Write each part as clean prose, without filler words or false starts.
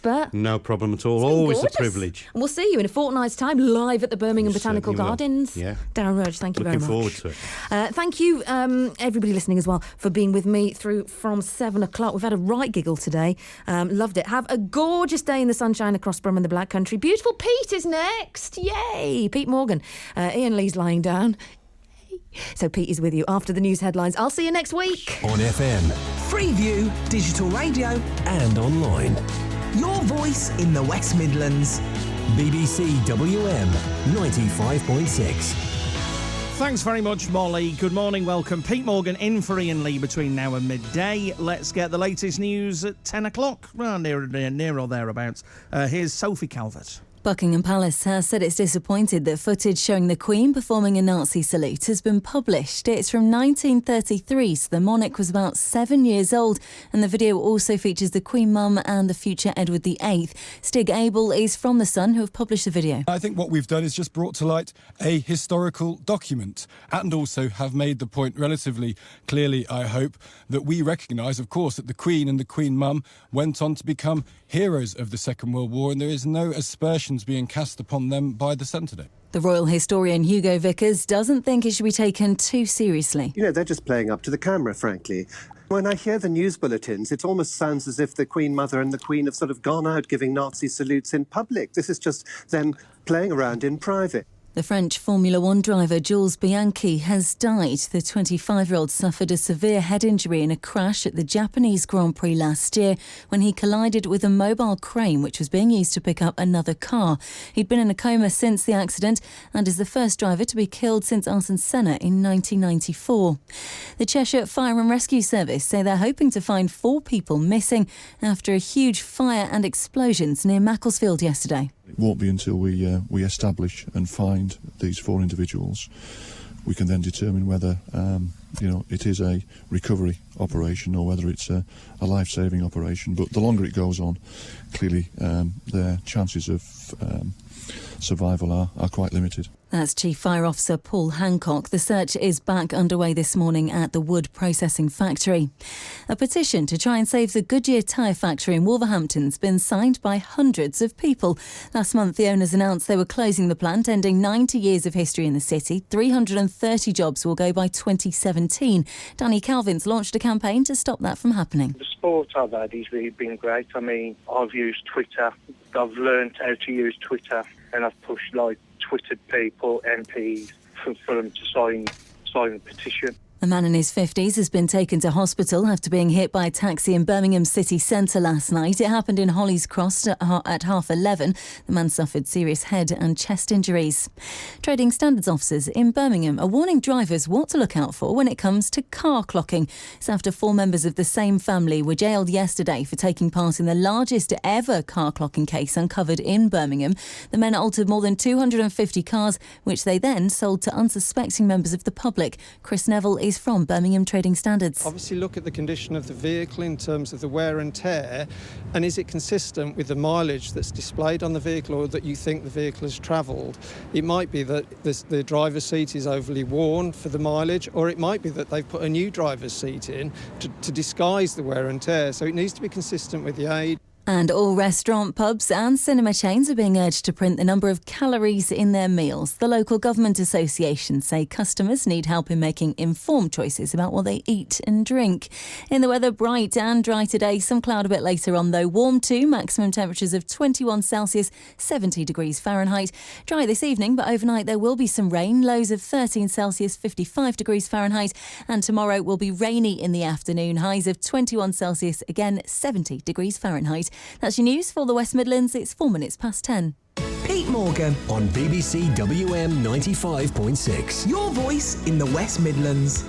Bert. No problem at all. It's been Always gorgeous. a privilege. And we'll see you in a fortnight's time live at the Birmingham Botanical certainly will. Gardens. Yeah. Darren Roach, thank you very much. Looking forward to it. Thank you, everybody listening as well, for being with me through from 7 o'clock. We've had a right giggle today. Loved it. Have a gorgeous day in the sunshine across Brum and the Black Country. Beautiful Pete is next. Yay! Pete Morgan. Iain Lee's lying down. So Pete is with you after the news headlines. I'll see you next week. On FM, Freeview, digital radio and online. Your voice in the West Midlands. BBC WM 95.6. Thanks very much, Molly. Good morning, welcome. Pete Morgan in for Iain Lee between now and midday. Let's get the latest news at 10 o'clock. Well, near or thereabouts. Here's Sophie Calvert. Buckingham Palace has said it's disappointed that footage showing the Queen performing a Nazi salute has been published. It's from 1933, so the monarch was about 7 years old, and the video also features the Queen Mum and the future Edward VIII. Stig Abel is from The Sun, who have published the video. I think what we've done is just brought to light a historical document and also have made the point relatively clearly, I hope, that we recognise, of course, that the Queen and the Queen Mum went on to become heroes of the Second World War, and there is no aspersions being cast upon them by the Sun today. The royal historian Hugo Vickers doesn't think it should be taken too seriously. You know, they're just playing up to the camera, frankly. When I hear the news bulletins, it almost sounds as if the Queen Mother and the Queen have sort of gone out giving Nazi salutes in public. This is just them playing around in private. The French Formula One driver Jules Bianchi has died. The 25-year-old suffered a severe head injury in a crash at the Japanese Grand Prix last year when he collided with a mobile crane which was being used to pick up another car. He'd been in a coma since the accident and is the first driver to be killed since Ayrton Senna in 1994. The Cheshire Fire and Rescue Service say they're hoping to find 4 people missing after a huge fire and explosions near Macclesfield yesterday. It won't be until we establish and find these 4 individuals we can then determine whether it is a recovery operation or whether it's a life-saving operation. But the longer it goes on, clearly their chances of survival are quite limited. That's Chief Fire Officer Paul Hancock. The search is back underway this morning at the wood processing factory. A petition to try and save the Goodyear tyre factory in Wolverhampton's been signed by hundreds of people. Last month, the owners announced they were closing the plant, ending 90 years of history in the city. 330 jobs will go by 2017. Danny Calvin's launched a campaign to stop that from happening. The support I've had has really been great. I mean, I've used Twitter. I've learned how to use Twitter, and I've pushed Twittered people, MPs, for them to sign the petition. A man in his 50s has been taken to hospital after being hit by a taxi in Birmingham city centre last night. It happened in Holly's Cross at 11:30. The man suffered serious head and chest injuries. Trading standards officers in Birmingham are warning drivers what to look out for when it comes to car clocking. It's after 4 members of the same family were jailed yesterday for taking part in the largest ever car clocking case uncovered in Birmingham. The men altered more than 250 cars, which they then sold to unsuspecting members of the public. Chris Neville is from Birmingham Trading Standards. Obviously look at the condition of the vehicle in terms of the wear and tear, and is it consistent with the mileage that's displayed on the vehicle or that you think the vehicle has travelled. It might be that the driver's seat is overly worn for the mileage, or it might be that they've put a new driver's seat in to disguise the wear and tear, so it needs to be consistent with the age. And all restaurant, pubs and cinema chains are being urged to print the number of calories in their meals. The local government associations say customers need help in making informed choices about what they eat and drink. In the weather, bright and dry today. Some cloud a bit later on, though. Warm too. Maximum temperatures of 21 Celsius, 70 degrees Fahrenheit. Dry this evening, but overnight there will be some rain. Lows of 13 Celsius, 55 degrees Fahrenheit. And tomorrow will be rainy in the afternoon. Highs of 21 Celsius, again 70 degrees Fahrenheit. That's your news for the West Midlands. It's 4 minutes past 10. Pete Morgan on BBC WM 95.6. Your voice in the West Midlands.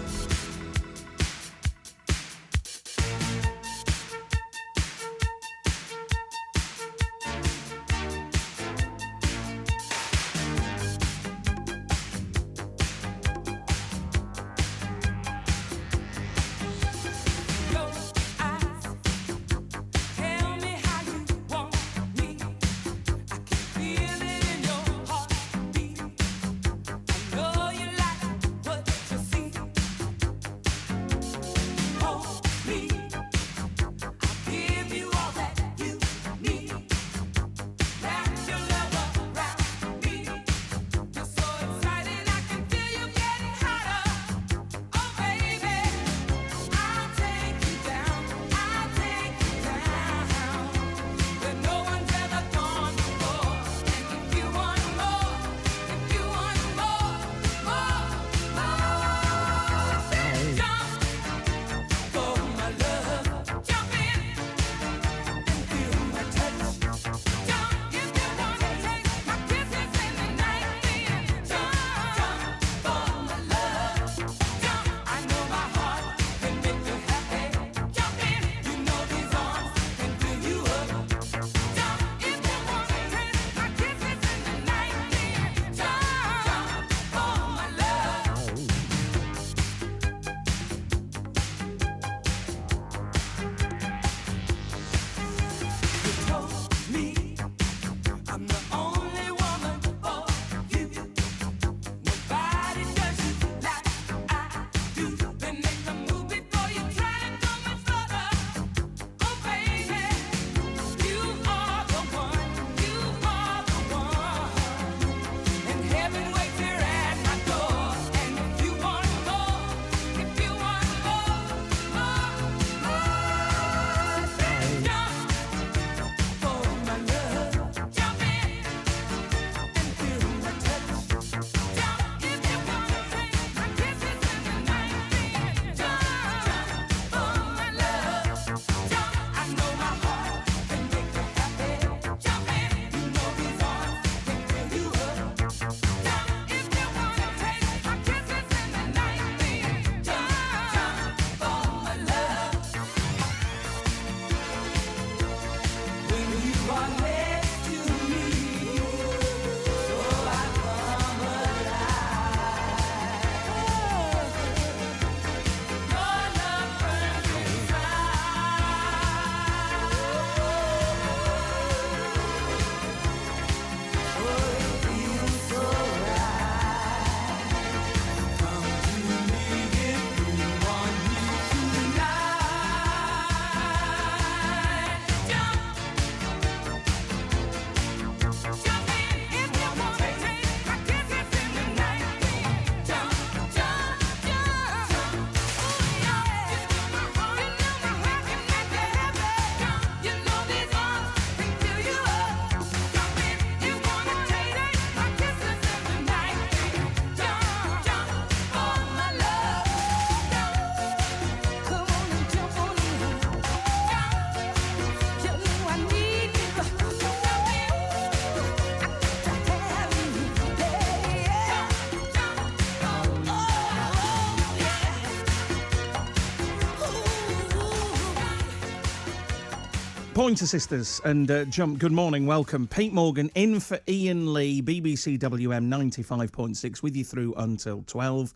Pointer Sisters and Jump, good morning, welcome. Pete Morgan in for Iain Lee, BBC WM 95.6, with you through until 12.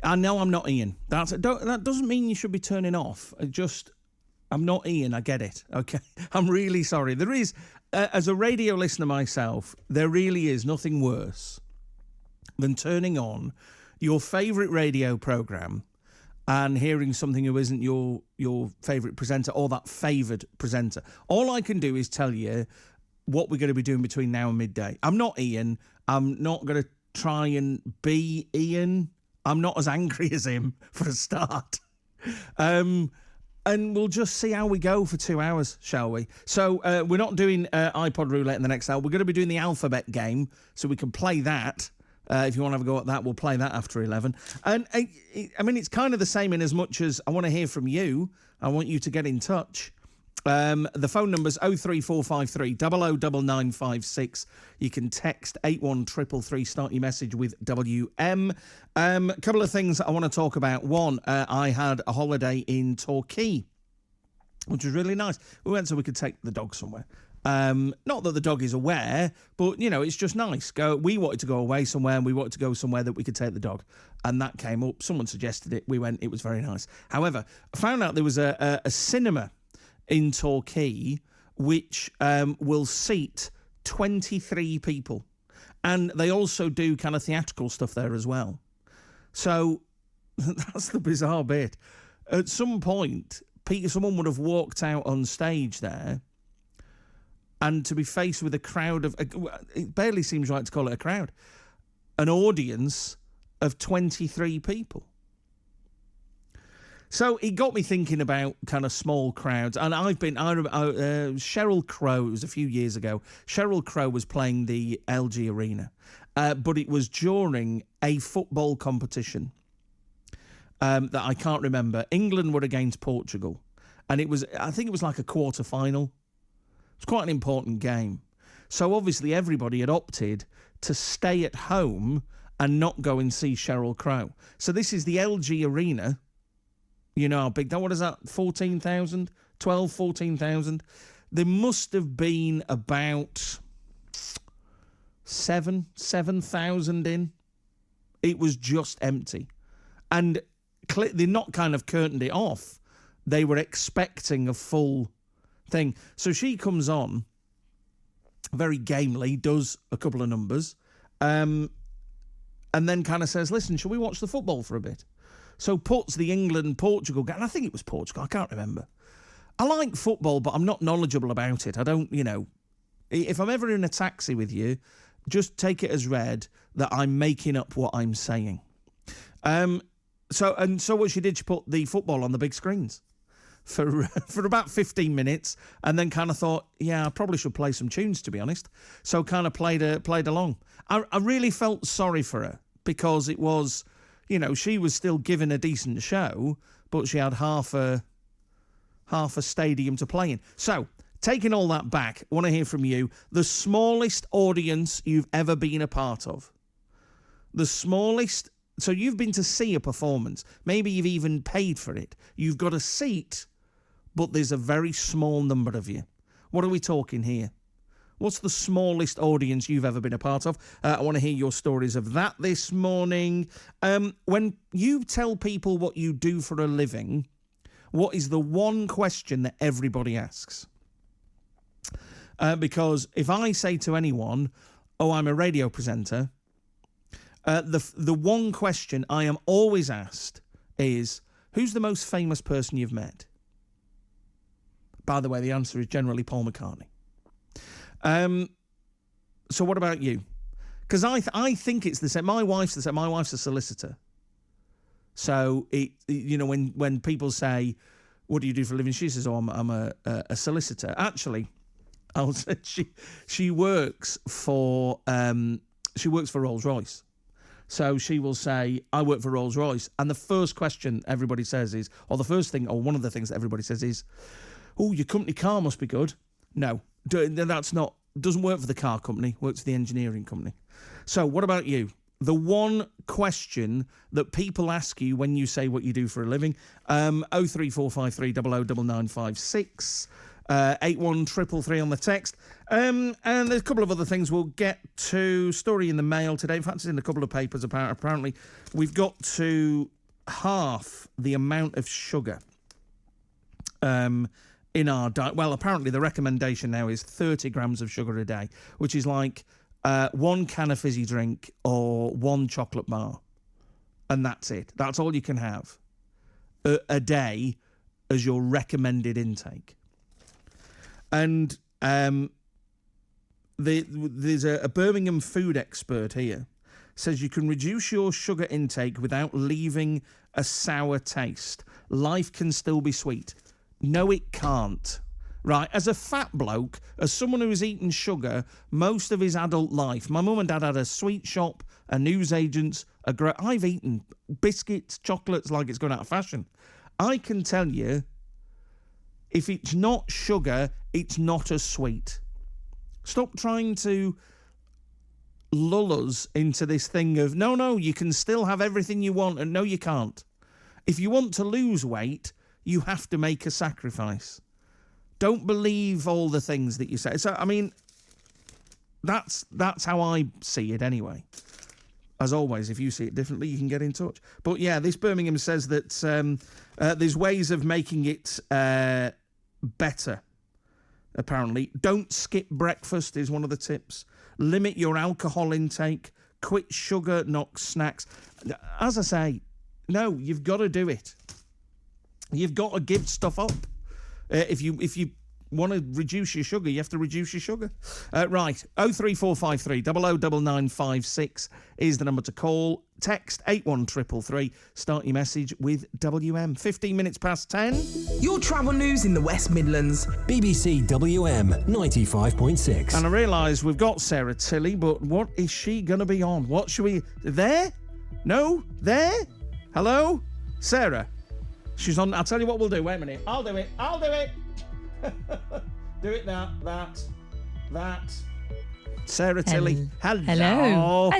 I know I'm not Iain. That doesn't mean you should be turning off. I'm not Iain, I get it, okay? I'm really sorry. There is, as a radio listener myself, there really is nothing worse than turning on your favourite radio programme and hearing something who isn't your favourite presenter or that favoured presenter. All I can do is tell you what we're going to be doing between now and midday. I'm not Iain. I'm not going to try and be Iain. I'm not as angry as him, for a start. And we'll just see how we go for 2 hours, shall we? So we're not doing iPod Roulette in the next hour. We're going to be doing the alphabet game, so we can play that. If you want to have a go at that, we'll play that after 11. And, I mean, it's kind of the same in as much as I want to hear from you. I want you to get in touch. The phone number's 03453 009956. You can text 81333, start your message with WM. Couple of things I want to talk about. One, I had a holiday in Torquay, which was really nice. We went so we could take the dog somewhere. Not that the dog is aware, but, it's just nice. We wanted to go away somewhere, and we wanted to go somewhere that we could take the dog. And that came up. Someone suggested it. We went. It was very nice. However, I found out there was a cinema in Torquay which will seat 23 people. And they also do kind of theatrical stuff there as well. So that's the bizarre bit. At some point, someone would have walked out on stage there, and to be faced with a crowd of... It barely seems right to call it a crowd. An audience of 23 people. So it got me thinking about kind of small crowds. And Sheryl Crow, it was a few years ago. Sheryl Crow was playing the LG Arena. But it was during a football competition that I can't remember. England were against Portugal. And I think it was like a quarter-final. It's quite an important game. So obviously everybody had opted to stay at home and not go and see Sheryl Crow. So this is the LG Arena. You know how big that, what is that, 14,000? 12, 14,000? There must have been about 7,000 in. It was just empty. And they're not kind of curtained it off. They were expecting a full thing. So she comes on very gamely, does a couple of numbers, and then kind of says, listen, shall we watch the football for a bit? So puts the England-Portugal game, and I think it was Portugal, I can't remember. I like football, but I'm not knowledgeable about it. I don't, if I'm ever in a taxi with you, just take it as read that I'm making up what I'm saying. So what she did, she put the football on the big screens for about 15 minutes, and then kind of thought, yeah, I probably should play some tunes, to be honest. So kind of played along. I really felt sorry for her, because it was, she was still giving a decent show, but she had half a stadium to play in. So, taking all that back, I want to hear from you. The smallest audience you've ever been a part of. The smallest. So you've been to see a performance. Maybe you've even paid for it. You've got a seat, but there's a very small number of you. What are we talking here? What's the smallest audience you've ever been a part of? I want to hear your stories of that this morning. When you tell people what you do for a living, what is the one question that everybody asks? Because if I say to anyone, oh, I'm a radio presenter, the one question I am always asked is, who's the most famous person you've met? By the way, the answer is generally Paul McCartney. So what about you? Because I think it's the same. My wife's the same. My wife's a solicitor. So when people say, "What do you do for a living?" She says, "Oh, I'm a solicitor." Actually, I'll say she works for Rolls-Royce. So she will say, "I work for Rolls-Royce," and the first question everybody says is, or the first thing, or one of the things that everybody says is, "Oh, your company car must be good." No, that's not. Doesn't work for the car company. Works for the engineering company. So what about you? The one question that people ask you when you say what you do for a living. 03453 009956. 81333 on the text. And there's a couple of other things we'll get to. Story in the Mail today. In fact, it's in a couple of papers, apparently. We've got to half the amount of sugar in our diet. Well, apparently the recommendation now is 30 grams of sugar a day, which is like 1 can of fizzy drink or 1 chocolate bar. And that's it. That's all you can have a day as your recommended intake. And there's a Birmingham food expert here says you can reduce your sugar intake without leaving a sour taste. Life can still be sweet. No, it can't. Right, as a fat bloke, as someone who's eaten sugar most of his adult life, my mum and dad had a sweet shop, a newsagent's, I've eaten biscuits, chocolates like it's gone out of fashion. I can tell you, if it's not sugar, it's not as sweet. Stop trying to lull us into this thing of, no, you can still have everything you want, and no, you can't. If you want to lose weight, you have to make a sacrifice. Don't believe all the things that you say. So, I mean, that's how I see it anyway. As always, if you see it differently, you can get in touch. But yeah, this Birmingham says that there's ways of making it better, apparently. Don't skip breakfast is one of the tips. Limit your alcohol intake. Quit sugar, not snacks. As I say, no, you've got to do it. You've got to give stuff up. If you want to reduce your sugar, you have to reduce your sugar. Right, 03453 009956 is the number to call. Text 81333. Start your message with WM. 15 minutes past 10. Your travel news in the West Midlands. BBC WM 95.6. And I realise we've got Sarah Tilley, but what is she going to be on? What should we... There? No? There? Hello? Sarah? She's on... I'll tell you what we'll do. Wait a minute. I'll do it. Do it, that. Sarah Tilley. Hello.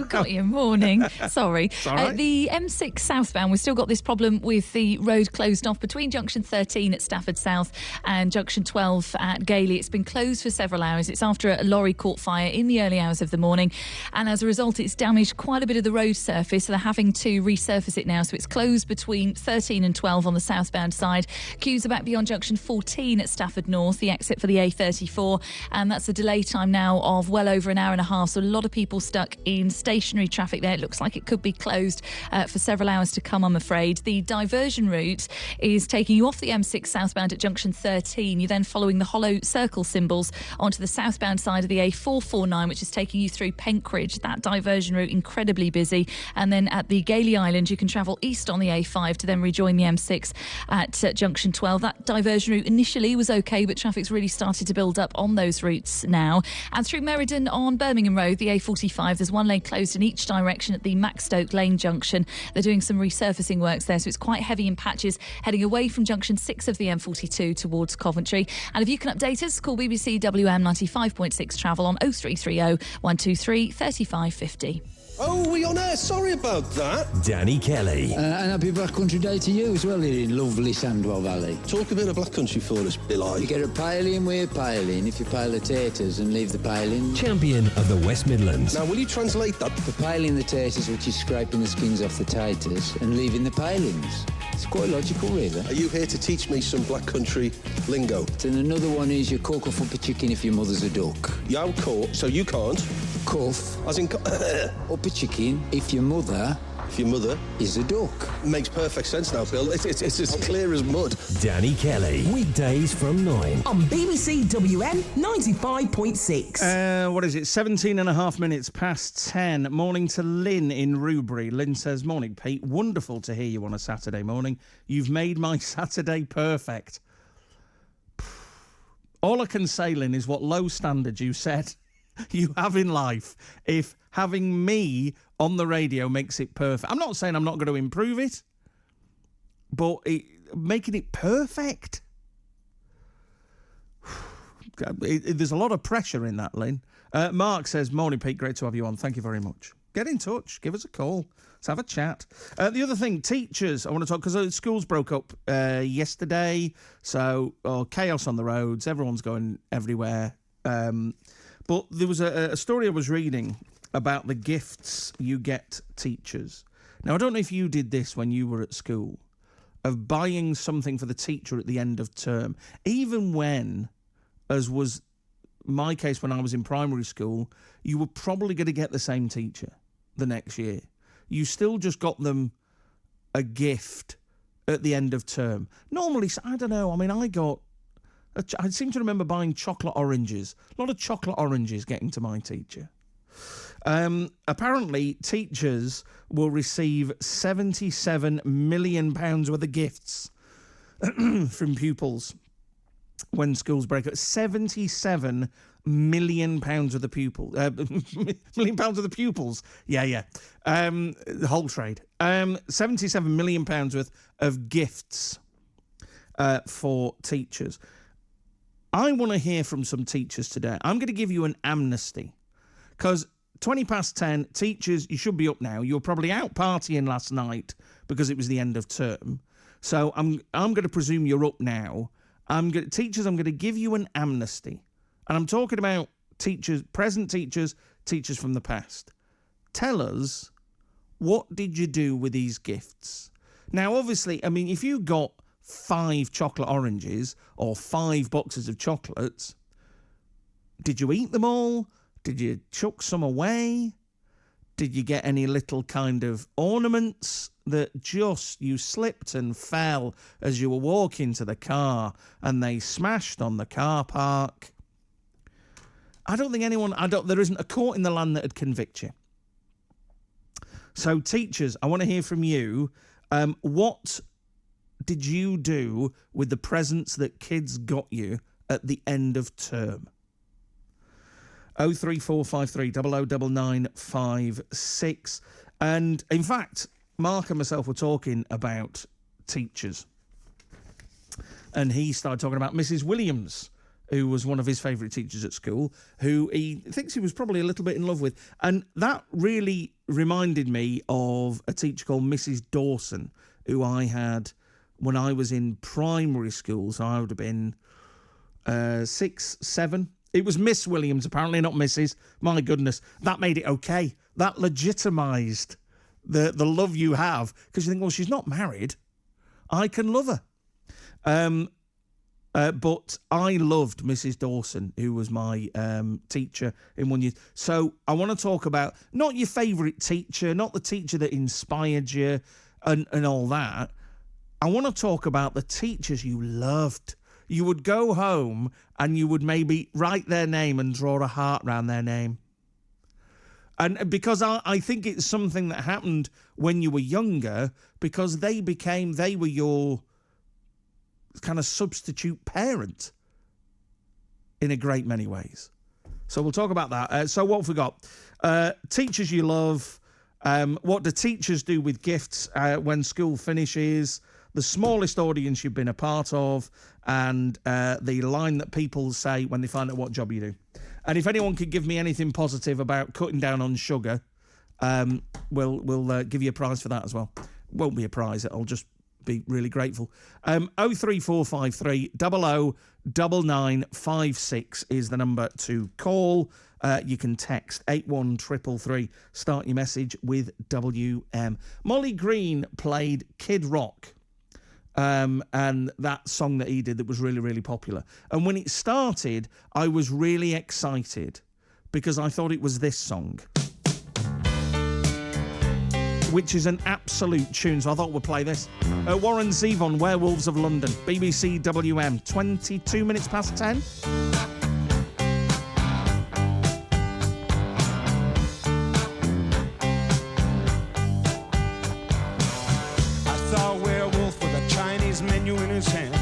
Got your morning. Sorry. All right. The M6 southbound, we've still got this problem with the road closed off between junction 13 at Stafford South and junction 12 at Gailey. It's been closed for several hours. It's after a lorry caught fire in the early hours of the morning, and as a result it's damaged quite a bit of the road surface, so they're having to resurface it now. So it's closed between 13 and 12 on the southbound side. Queues are back beyond junction 14 at Stafford North, the exit for the A34, and that's a delay time now of well over an hour and a half, so a lot of people stuck in stationary traffic there. It looks like it could be closed for several hours to come, I'm afraid. The diversion route is taking you off the M6 southbound at junction 13. You're then following the hollow circle symbols onto the southbound side of the A449, which is taking you through Penkridge. That diversion route incredibly busy. And then at the Gailey Island, you can travel east on the A5 to then rejoin the M6 at junction 12. That diversion route initially was okay, but traffic's really started to build up on those routes now. And through Meriden on Birmingham Road, the A45, there's one lane closed in each direction at the Maxstoke Lane junction. They're doing some resurfacing works there, so it's quite heavy in patches heading away from junction 6 of the M42 towards Coventry. And if you can update us, call BBC WM 95.6 Travel on 0330 123 3550. Oh, we on air? Sorry about that. Danny Kelly. And happy Black Country Day to you as well here in lovely Sandwell Valley. Talk a bit of Black Country for us, Bill. You get a pile in, we're piling. If you pile the taters and leave the piling. Champion of the West Midlands. Now, will you translate that? For piling the taters, which is scraping the skins off the taters and leaving the pilings. It's quite logical, really. Are you here to teach me some Black Country lingo? And another one is you cook off up a chicken if your mother's a duck. Yeah, I'm caught, so you can't. Cuff. As in... up a chicken if your mother... If your mother... is a duck. Makes perfect sense now, Bill. It's as clear as mud. Danny Kelly. Weekdays from 9. On BBC WM 95.6. What is it? 17 and a half minutes past 10. Morning to Lynn in Rubery. Lynn says, morning, Pete. Wonderful to hear you on a Saturday morning. You've made my Saturday perfect. All I can say, Lynn, is what low standards you said you have in life if having me on the radio makes it perfect. I'm not saying I'm not going to improve it, but making it perfect. There's a lot of pressure in that, Lynn. Mark says, morning, Pete, great to have you on. Thank you very much. get in touch. Give us a call. Let's have a chat. The other thing, teachers, I want to talk, because schools broke up yesterday, so chaos on the roads. Everyone's going everywhere. But there was a story I was reading about the gifts you get teachers. Now, I don't know if you did this when you were at school, of buying something for the teacher at the end of term, even when, as was my case when I was in primary school, you were probably going to get the same teacher the next year. You still just got them a gift at the end of term. Normally, I don't know, I mean, I seem to remember buying chocolate oranges. A lot of chocolate oranges getting to my teacher. Apparently, teachers will receive £77 million worth of gifts from pupils when schools break up. £77 million worth of pupils. Million pounds of the pupils. Yeah. The whole trade. £77 million worth of gifts for teachers. I want to hear from some teachers today. I'm going to give you an amnesty, because 10:20, teachers, you should be up now. You were probably out partying last night because it was the end of term. So I'm going to presume you're up now. Teachers, I'm going to give you an amnesty. And I'm talking about teachers, present teachers, teachers from the past. Tell us, what did you do with these gifts? Now, obviously, I mean, if you got 5 chocolate oranges or 5 boxes of chocolates, did you eat them all? Did you chuck some away? Did you get any little kind of ornaments that just you slipped and fell as you were walking to the car and they smashed on the car park? I don't think there isn't a court in the land that would convict you. So teachers, I want to hear from you. What did you do with the presents that kids got you at the end of term? 03453 009956. And in fact, Mark and myself were talking about teachers. And he started talking about Mrs. Williams, who was one of his favourite teachers at school, who he thinks he was probably a little bit in love with. And that really reminded me of a teacher called Mrs. Dawson, who I had when I was in primary school. So I would have been 6, 7. It was Miss Williams, apparently, not Mrs. My goodness, that made it okay. That legitimised the love you have, because you think, well, she's not married. I can love her. But I loved Mrs. Dawson, who was my teacher in 1 year. So I want to talk about not your favourite teacher, not the teacher that inspired you and all that. I want to talk about the teachers you loved. You would go home and you would maybe write their name and draw a heart around their name. And because I think it's something that happened when you were younger, because they were your kind of substitute parent in a great many ways. So we'll talk about that. So what have we got? Teachers you love. What do teachers do with gifts when school finishes? The smallest audience you've been a part of, and the line that people say when they find out what job you do. And if anyone could give me anything positive about cutting down on sugar, we'll give you a prize for that as well. Won't be a prize, I'll just be really grateful. 03453 009956 is the number to call. You can text 81333. Start your message with WM. Molly Green played Kid Rock. And that song that he did that was really, really popular. And when it started, I was really excited because I thought it was this song, which is an absolute tune. So I thought we'd play this. Warren Zevon, Werewolves of London, BBC WM, 22 minutes past 10. Menu in his hand,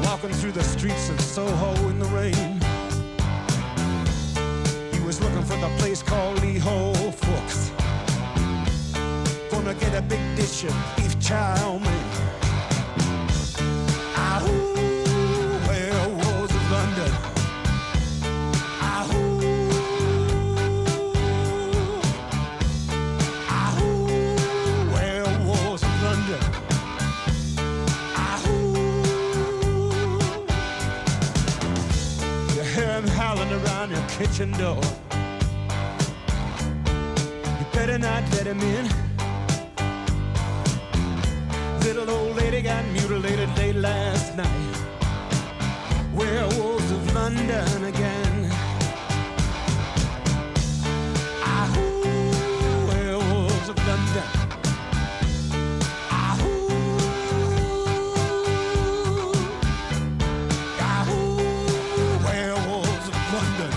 walking through the streets of Soho in the rain. He was looking for the place called Lee Ho Fooks. Gonna get a big dish of beef chow mein. Ahoo, werewolves of London. Ahoo, him howling around your kitchen door. You better not let him in. Little old lady got mutilated late last night. Werewolves of London again. Ahoo, werewolves of London. Ahoo, ahoo, werewolves of London.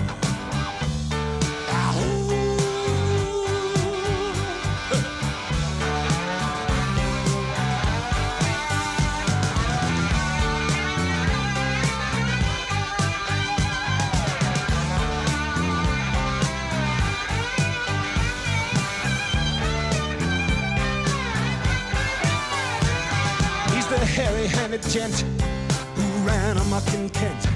Hairy-handed gent who ran amok in Kent.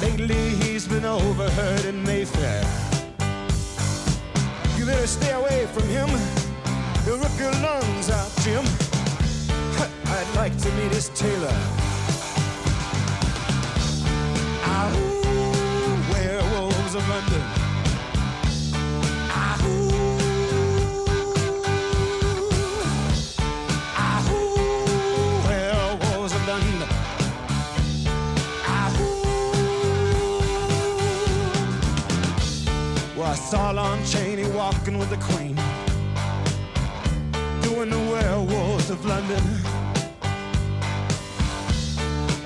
Lately he's been overheard in Mayfair. You better stay away from him. He'll rip your lungs out, Jim. I'd like to meet his tailor. Ahoo, werewolves of London. I saw Lon Chaney walking with the Queen, doing the werewolves of London.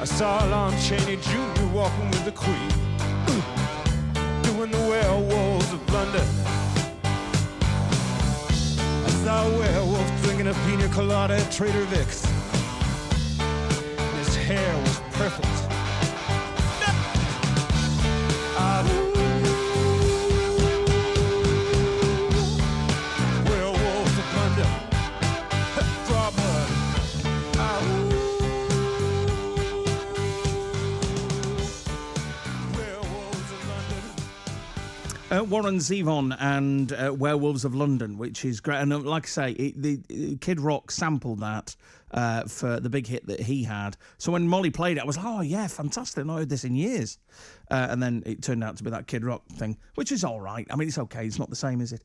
I saw Lon Chaney Jr. walking with the Queen, doing the werewolves of London. I saw a werewolf drinking a pina colada at Trader Vic's. His hair was perfect. Warren Zevon and Werewolves of London, which is great. And like I say, the Kid Rock sampled that for the big hit that he had. So when Molly played it, I was like, oh, yeah, fantastic. I've not heard this in years. And then it turned out to be that Kid Rock thing, which is all right. I mean, it's okay. It's not the same, is it?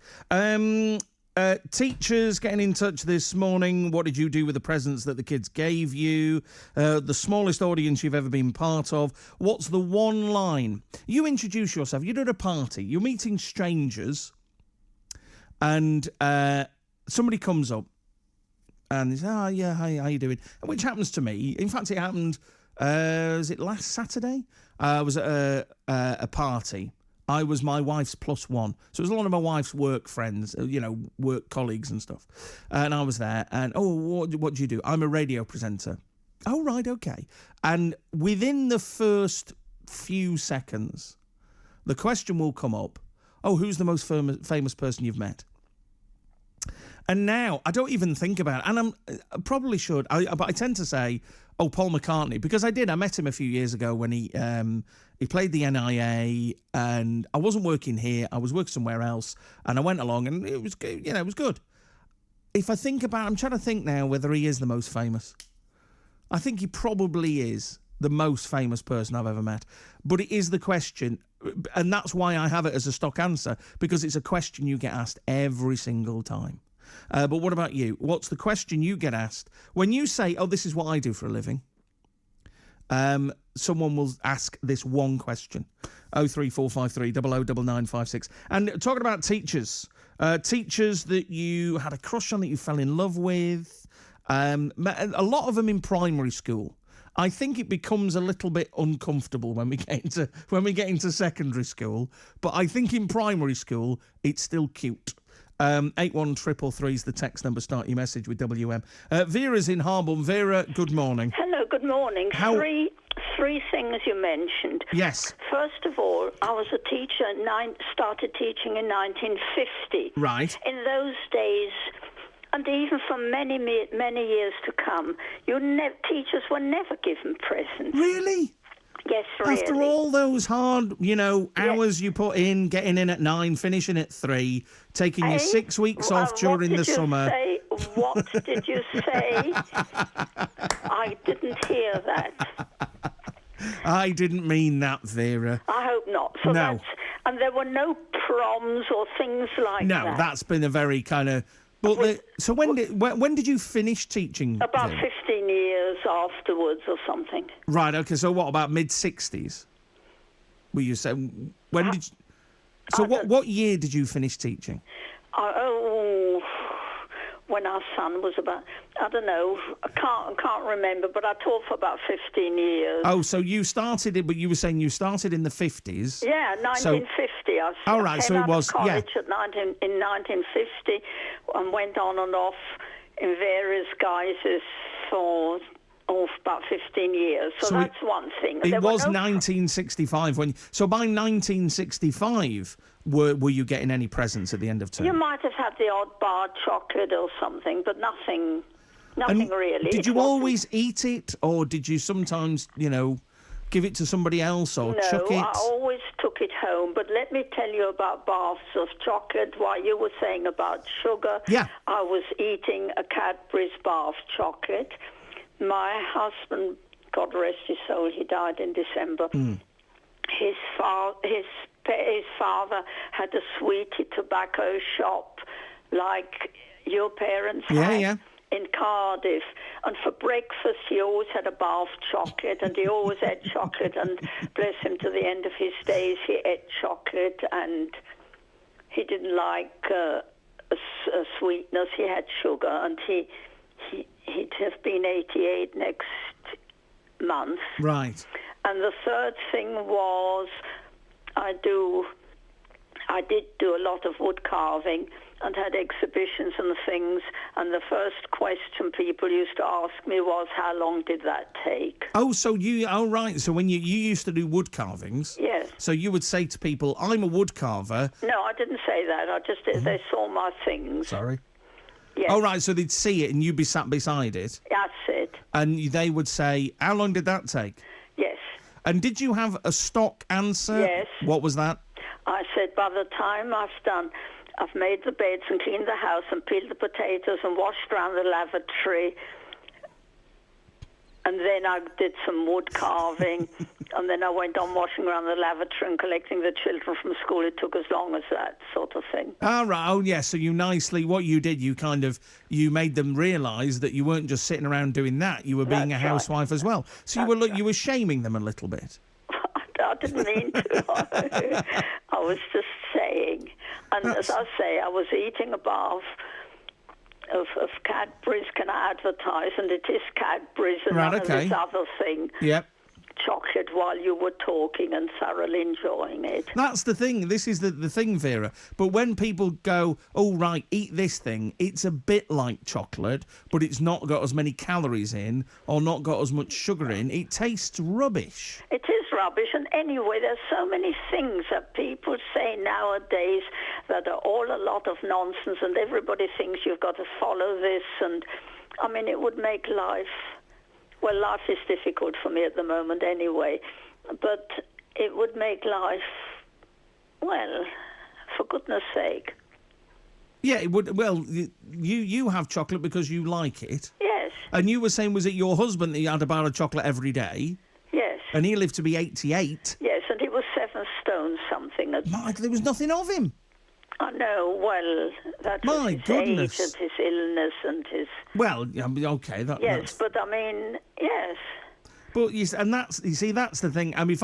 Teachers getting in touch this morning. What did you do with the presents that the kids gave you? The smallest audience you've ever been part of. What's the one line? You introduce yourself. You're at a party. You're meeting strangers. And somebody comes up and they say, oh, yeah, hi, how you doing? Which happens to me. In fact, it happened, was it last Saturday? I was at a party. I was my wife's plus one. So it was a lot of my wife's work friends, work colleagues and stuff. And I was there and, what do you do? I'm a radio presenter. Oh, right, okay. And within the first few seconds, the question will come up, who's the most famous person you've met? And now I don't even think about it. And I probably should, but I tend to say, Paul McCartney, because I met him a few years ago when he played the NIA, and I wasn't working here, I was working somewhere else, and I went along, and it was good, it was good. If I think about it, I'm trying to think now whether he is the most famous. I think he probably is the most famous person I've ever met. But it is the question, and that's why I have it as a stock answer, because it's a question you get asked every single time. But what about you? What's the question you get asked when you say, this is what I do for a living? Someone will ask this one question. 03453 009956. And talking about teachers that you had a crush on, that you fell in love with, a lot of them in primary school. I think it becomes a little bit uncomfortable when we get into secondary school, but I think in primary school it's still cute. 81333 is the text number. Start your message with WM. Vera's in Harborne. Vera, good morning. Hello, good morning. Three things you mentioned. Yes. First of all, I was a teacher, started teaching in 1950. Right. In those days, and even for many, many years to come, teachers were never given presents. Really? Yes, really. After all those hard, hours you put in, getting in at 9, finishing at 3, taking your 6 weeks off during the summer. What did you say? I didn't hear that. I didn't mean that, Vera. I hope not. So No. And there were no proms or things like that. No, that's been a very kind of... So when did you finish teaching? About Vera? 15 years afterwards or something. Right, okay, so what, about mid-60s? Were you saying... When did you... So what year did you finish teaching? When our son was about, I don't know, I can't remember, but I taught for about 15 years. Oh, so you started it, but you were saying you started in the 50s. Yeah, 1950. I came out of college in 1950 and went on and off in various guises for about 15 years. So that's one thing. It was 1965 when... So by 1965, were you getting any presents at the end of term? You might have had the odd bar chocolate or something, but nothing really. Did you always eat it, or did you sometimes, give it to somebody else or chuck it? No, I always took it home. But let me tell you about baths of chocolate. While you were saying about sugar, I was eating a Cadbury's bath chocolate. My husband, God rest his soul, he died in December. His father had a sweetie tobacco shop like your parents had in Cardiff. And for breakfast, he always had a bath chocolate, and he always ate chocolate. And bless him, to the end of his days, he ate chocolate, and he didn't like sweetness. He had sugar, and he'd have been 88 next month. Right. And the third thing was I did do a lot of wood carving and had exhibitions and things, and the first question people used to ask me was, how long did that take? Oh, so right. So when you used to do wood carvings... Yes. So you would say to people, I'm a wood carver... No, I didn't say that. I just they saw my things. Sorry. Yes. Oh, right, so they'd see it and you'd be sat beside it? That's it. And they would say, how long did that take? Yes. And did you have a stock answer? Yes. What was that? I said, by the time I've made the beds and cleaned the house and peeled the potatoes and washed around the lavatory, and then I did some wood carving, and then I went on washing around the lavatory and collecting the children from school. It took as long as that sort of thing. Oh, right. Oh, yeah. So what you did, you made them realise that you weren't just sitting around doing that. You were being a housewife as well. So you were shaming them a little bit. I didn't mean to. I was just saying. And as I say, I was eating a bath of Cadbury's. Can I advertise? And it is Cadbury's and none of this other thing. Yep. Chocolate while you were talking and thoroughly enjoying it. That's the thing. This is the thing, Vera. But when people go, oh, right, eat this thing, it's a bit like chocolate, but it's not got as many calories in or not got as much sugar in. It tastes rubbish. It is rubbish. And anyway, there's so many things that people say nowadays that are all a lot of nonsense, and everybody thinks you've got to follow this. And, I mean, it would make life... Well, life is difficult for me at the moment anyway, but it would make life, well, for goodness sake. Yeah, it would. Well, you have chocolate because you like it. Yes. And you were saying, was it your husband that you had a bar of chocolate every day? Yes. And he lived to be 88? Yes, and he was 7 stone something. Mike, there was nothing of him. I know, well, that was his age and his illness and his... Well, okay, yes, but I mean, yes. But that's the thing. I mean,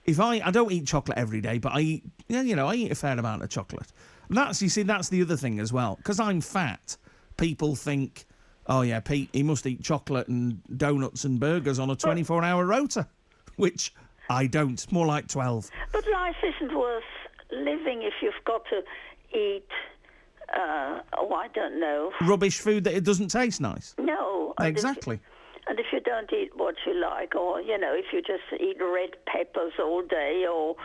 if I don't eat chocolate every day, but I eat, I eat a fair amount of chocolate. And that's the other thing as well. Because I'm fat, people think, oh yeah, Pete, he must eat chocolate and donuts and burgers on a 24-hour rota, which I don't. More like 12. But life isn't worth living if you've got to eat, I don't know. Rubbish food that it doesn't taste nice. No. Exactly. And if you don't eat what you like, or, if you just eat red peppers all day, or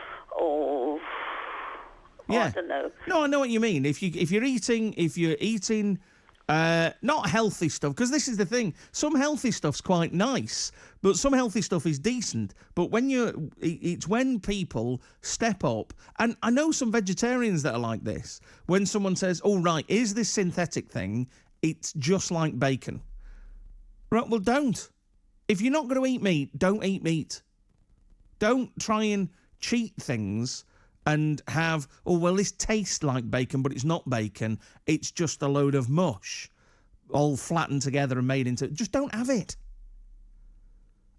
I don't know. No, I know what you mean. If you're eating not healthy stuff, because this is the thing. Some healthy stuff's quite nice, but some healthy stuff is decent. But it's when people step up, and I know some vegetarians that are like this. When someone says, "Oh right, is this synthetic thing? It's just like bacon." Right? Well, don't. If you're not going to eat meat, don't eat meat. Don't try and cheat things and have, oh, well, this tastes like bacon, but it's not bacon. It's just a load of mush, all flattened together and made into... Just don't have it.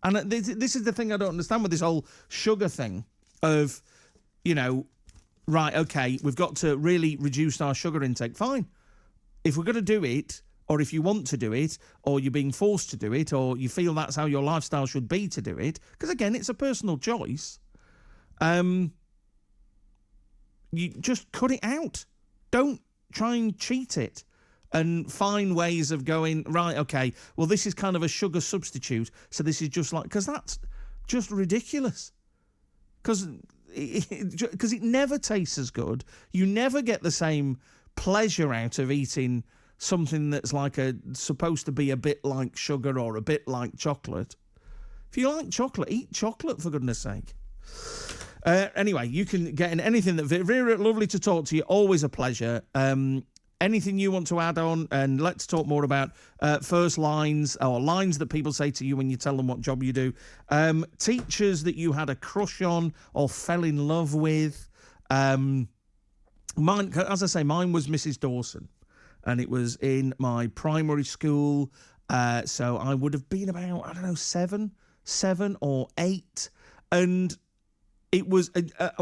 And this is the thing I don't understand with this whole sugar thing of, right, okay, we've got to really reduce our sugar intake. Fine. If we're going to do it, or if you want to do it, or you're being forced to do it, or you feel that's how your lifestyle should be to do it, because, again, it's a personal choice, you just cut it out. Don't try and cheat it and find ways of going, right, okay, well, this is kind of a sugar substitute, so this is just like... Because that's just ridiculous. Because it never tastes as good. You never get the same pleasure out of eating something that's supposed to be a bit like sugar or a bit like chocolate. If you like chocolate, eat chocolate, for goodness sake. Anyway, you can get in anything that... Very lovely to talk to you. Always a pleasure. Anything you want to add on, and let's talk more about first lines or lines that people say to you when you tell them what job you do. Teachers that you had a crush on or fell in love with. Mine, as I say, mine was Mrs. Dawson, and it was in my primary school. So I would have been about, I don't know, seven or eight, and it was,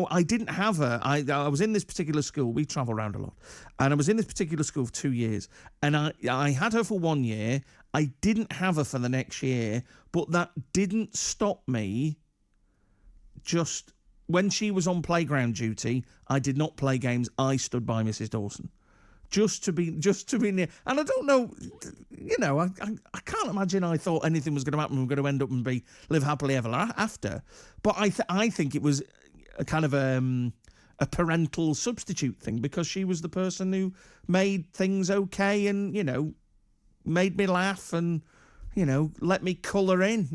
I didn't have her. I was in this particular school. We travel around a lot. And I was in this particular school for 2 years. And I had her for 1 year. I didn't have her for the next year. But that didn't stop me. Just when she was on playground duty, I did not play games. I stood by Mrs. Dawson. Just to be near. And I don't know, I can't imagine I thought anything was going to happen. We were going to end up and live happily ever after. But I think it was a kind of a parental substitute thing, because she was the person who made things okay and, made me laugh and, let me colour in.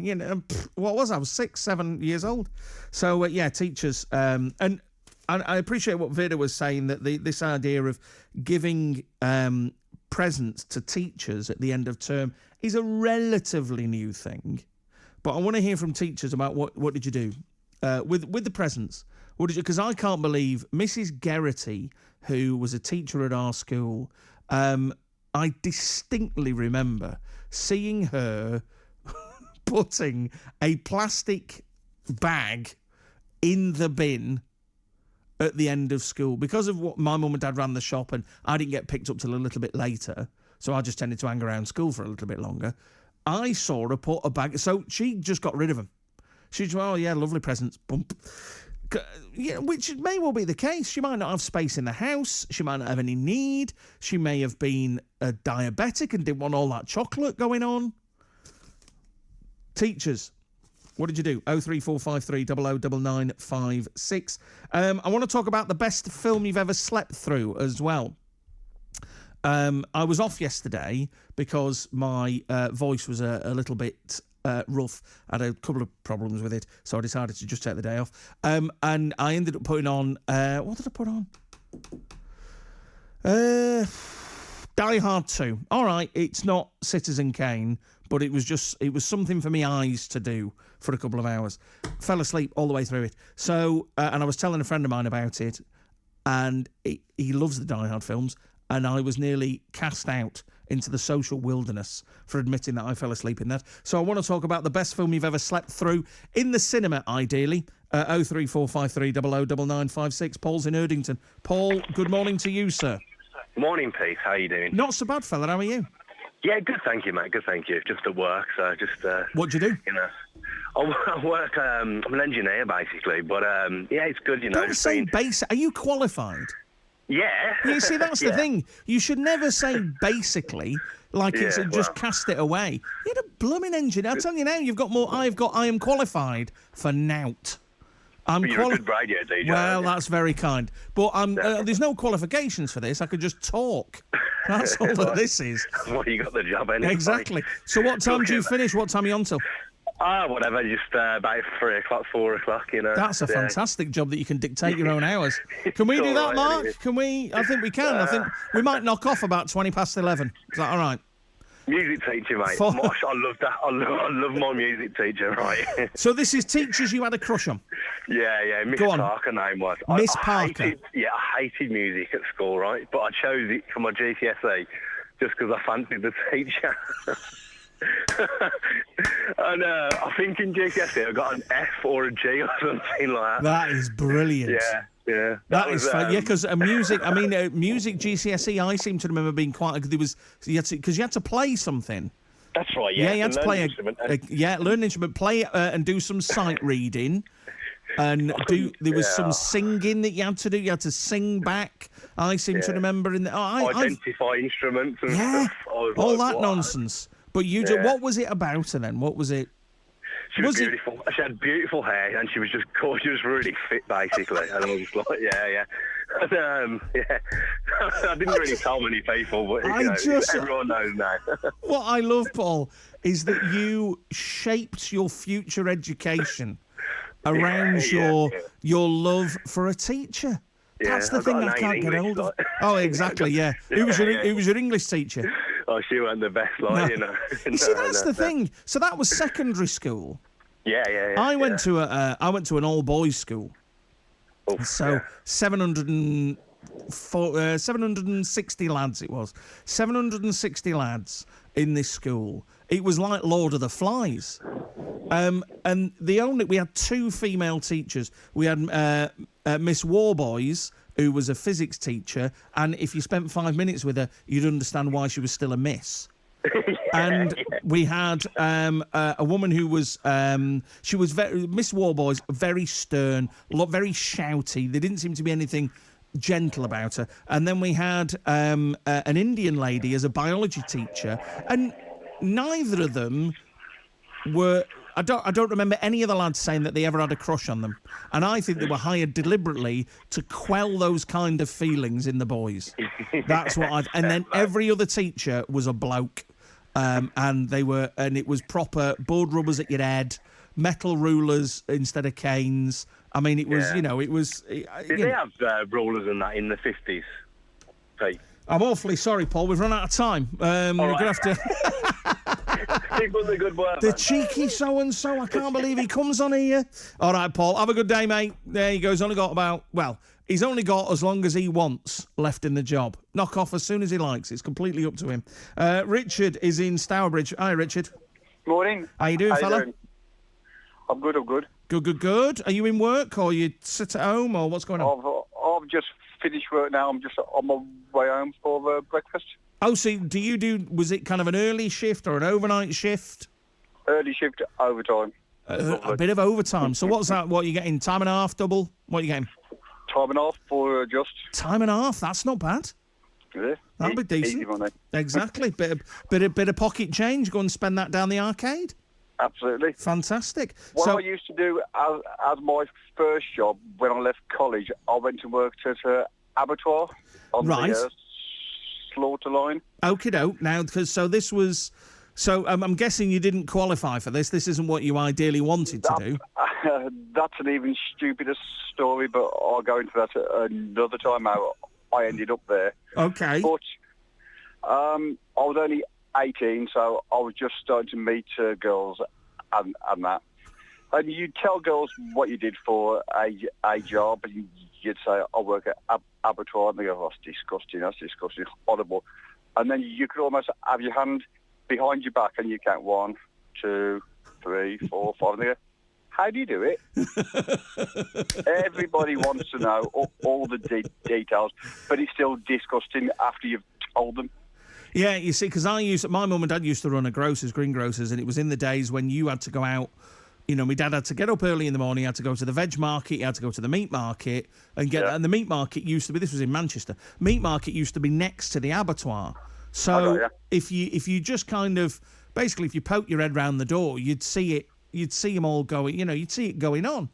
What was I? I was 6, 7 years old. So, teachers. And I appreciate what Vida was saying, that this idea of giving presents to teachers at the end of term is a relatively new thing. But I want to hear from teachers about what did you do with the presents? What did you? Because I can't believe Mrs. Geraghty, who was a teacher at our school, I distinctly remember seeing her putting a plastic bag in the bin at the end of school. Because of what my mum and dad ran the shop, and I didn't get picked up till a little bit later, so I just tended to hang around school for a little bit longer. I saw her put a bag... So she just got rid of them. She just went, oh, yeah, lovely presents. Bump. Yeah, which may well be the case. She might not have space in the house. She might not have any need. She may have been a diabetic and didn't want all that chocolate going on. Teachers, what did you do? 03453 009956. I want to talk about the best film you've ever slept through as well. I was off yesterday because my voice was a little bit rough. I had a couple of problems with it, so I decided to just take the day off. And I ended up putting on... what did I put on? Die Hard 2. All right, it's not Citizen Kane, but it was something for me eyes to do for a couple of hours. Fell asleep all the way through it. So, and I was telling a friend of mine about it, and he loves the Die Hard films, and I was nearly cast out into the social wilderness for admitting that I fell asleep in that. So I want to talk about the best film you've ever slept through in the cinema, ideally. 03453 009956. Paul's in Erdington. Paul, good morning to you, sir. Morning, Pete. How are you doing? Not so bad, fella. How are you? Yeah, good, thank you, mate. Good, thank you. Just at work, so just... What do you do? I work... I'm an engineer, basically, but, yeah, it's good, Don't say basic. Are you qualified? Yeah. You see, that's the thing. You should never say basically, like it's just cast it away. You're a blooming engineer. I tell you now, you've got more... I am qualified for nout. You're a good radio DJ. Well, that's very kind. But there's no qualifications for this. I could just talk. That's all that this is. Well, you got the job anyway. Exactly. So what time do you finish? What time are you on till? Whatever, just about 3 o'clock, 4 o'clock, That's a fantastic job that you can dictate your own hours. Can we do that, Mark? Can we? I think we can. I think we might knock off about 11:20. Is that all right? Music teacher, mate. For- Gosh, I love that. I love my music teacher, right? So this is teachers you had a crush on? Yeah, Miss Go on. Parker name was. Miss I Parker. I hated music at school, right? But I chose it for my GCSE just because I fancied the teacher. And I think in GCSE I got an F or a G or something like that. That is brilliant. Yeah. That is fun. Yeah, because music. I mean, music GCSE. I seem to remember being quite. There was because you had to play something. That's right. Yeah, you had to play instrument. learn an instrument, play it, and do some sight reading, and there was some singing that you had to do. You had to sing back. I seem to remember in the identify instruments and yeah, stuff. I was all like, that what? nonsense. But what was it about her then? What was it? She was beautiful. She had beautiful hair, and she was just gorgeous. She was really fit, basically. And I was like, yeah. And, I didn't really tell many people, but everyone knows now. What I love, Paul, is that you shaped your future education around your love for a teacher. That's the thing I can't get hold of. Oh, exactly, yeah. Who was your English teacher? Oh, she wasn't the best, you know. You see, that's the thing. So that was secondary school. Yeah. I went to an all boys school. Oh, so 760 lads it was. 760 lads in this school. It was like Lord of the Flies. And we had two female teachers. We had Miss Warboys, who was a physics teacher, and if you spent 5 minutes with her, you'd understand why she was still a miss. We had a woman who was she was Miss Warboys, very stern, very shouty. There didn't seem to be anything gentle about her. And then we had an Indian lady as a biology teacher, and neither of them were. I don't remember any of the lads saying that they ever had a crush on them, and I think they were hired deliberately to quell those kind of feelings in the boys. That's what I've. And then every other teacher was a bloke, and it was proper board rubbers at your head, metal rulers instead of canes. I mean, it was it was. Did they have rulers and that in the 50s, Pete? I'm awfully sorry, Paul. We've run out of time. We're going to have to. Keep up the good work. The cheeky so-and-so. I can't believe he comes on here. All right, Paul. Have a good day, mate. There you go. He's only got he's only got as long as he wants left in the job. Knock off as soon as he likes. It's completely up to him. Richard is in Stourbridge. Hi, Richard. Morning. How you doing, fella? I'm good. Good. Are you in work or you sit at home or what's going on? I've just finished work now. I'm just on my way home for breakfast. Oh, so was it kind of an early shift or an overnight shift? Early shift, overtime. A bit of overtime. So what's that? What are you getting? Time and a half, double? What are you getting? Time and a half for just. Time and a half. That's not bad. Yeah. That'll be decent. Easy money. Exactly. bit of pocket change. Go and spend that down the arcade. Absolutely. Fantastic. What I used to do as my first job when I left college, I went to work at an abattoir on the slaughter line. Okie doke. Now, this was. So I'm guessing you didn't qualify for this. This isn't what you ideally wanted to do. That's an even stupider story, but I'll go into that another time. How I ended up there. Okay. But I was only 18, so I was just starting to meet girls and that. And you'd tell girls what you did for a job, and you'd say, I work at abattoir, and they go, that's disgusting, horrible. And then you could almost have your hand behind your back and you count 1, 2, 3, 4, 5, and they go, how do you do it? Everybody wants to know all the details, but it's still disgusting after you've told them. Yeah, you see, because my mum and dad used to run a greengrocers, and it was in the days when you had to go out. You know, my dad had to get up early in the morning, he had to go to the veg market, he had to go to the meat market, and and the meat market used to be, this was in Manchester, meat market used to be next to the abattoir. So if you just kind of, basically if you poke your head round the door, you'd see them all going, you'd see it going on.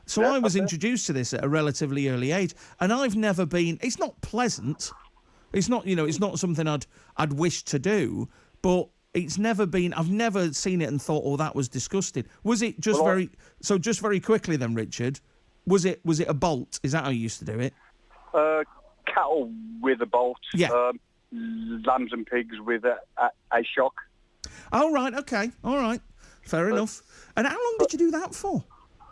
So I was introduced to this at a relatively early age, and I've never been, it's not pleasant, it's not, it's not something I'd wish to do, but it's never been, I've never seen it and thought, oh, that was disgusting. Was it just just very quickly then, Richard, was it a bolt? Is that how you used to do it? Cattle with a bolt. Yeah. lambs and pigs with a shock. Oh, right, okay, all right. Fair enough. And how long did you do that for?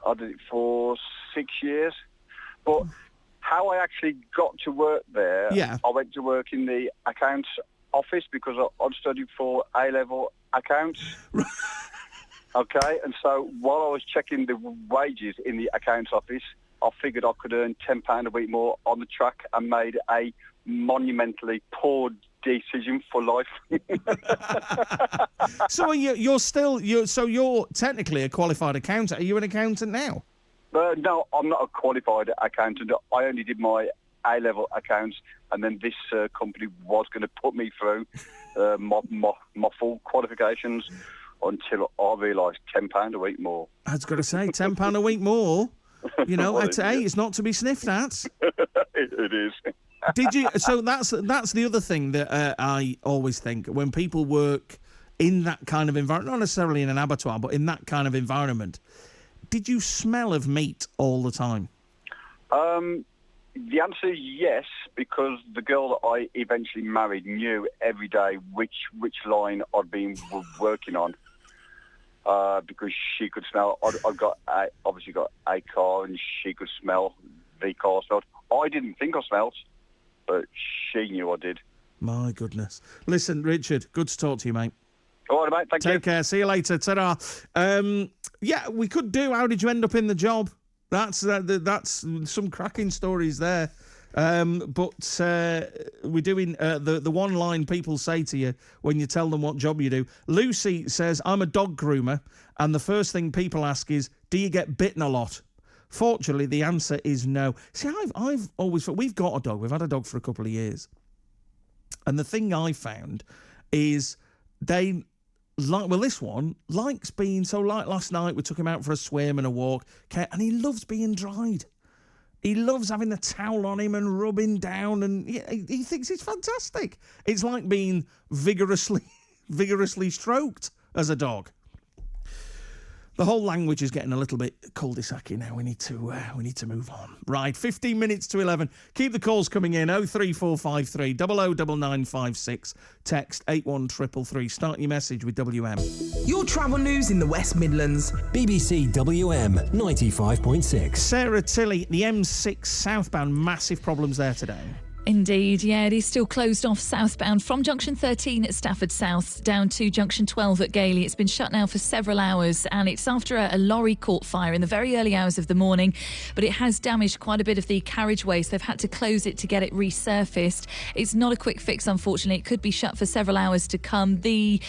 I did it for 6 years. But how I actually got to work there, I went to work in the accounts office because I'd studied for A-level accounts. Okay, and so while I was checking the wages in the accounts office, I figured I could earn £10 a week more on the track and made a monumentally poor decision for life. So you're technically a qualified accountant. Are you an accountant now? No, I'm not a qualified accountant. I only did my A-level accounts, and then this company was going to put me through my full qualifications until I realised £10 a week more. I was going to say, £10 a week more, you know, at 8, it's not to be sniffed at. It is. Did you? So that's the other thing that I always think when people work in that kind of environment, not necessarily in an abattoir, but in that kind of environment. Did you smell of meat all the time? The answer is yes, because the girl that I eventually married knew every day which line I'd been working on. Because she could smell. I obviously got a car, and she could smell the car smelled. I didn't think I smelled, but she knew I did. My goodness. Listen, Richard, good to talk to you, mate. All right, mate. Thank you. Take care. See you later. Ta-ra. Yeah, we could do. How did you end up in the job? That's some cracking stories there. But we're doing the one line people say to you when you tell them what job you do. Lucy says, I'm a dog groomer, and the first thing people ask is, do you get bitten a lot? Fortunately, the answer is no. See, I've always thought, we've got a dog. We've had a dog for a couple of years. And the thing I found is this one likes being, so like last night we took him out for a swim and a walk, and he loves being dried. He loves having the towel on him and rubbing down, and he thinks it's fantastic. It's like being vigorously stroked as a dog. The whole language is getting a little bit cul-de-sac now. We need to move on. Right, 15 minutes to 11. Keep the calls coming in. 03453 009956. Text 81333. Start your message with WM. Your travel news in the West Midlands. BBC WM 95.6. Sarah Tilley, the M6 southbound, massive problems there today. Indeed, yeah, it is still closed off southbound from junction 13 at Stafford South down to junction 12 at Gailey. It's been shut now for several hours, and it's after a lorry caught fire in the very early hours of the morning, but it has damaged quite a bit of the carriageway, so they've had to close it to get it resurfaced. It's not a quick fix, unfortunately. It could be shut for several hours to come. The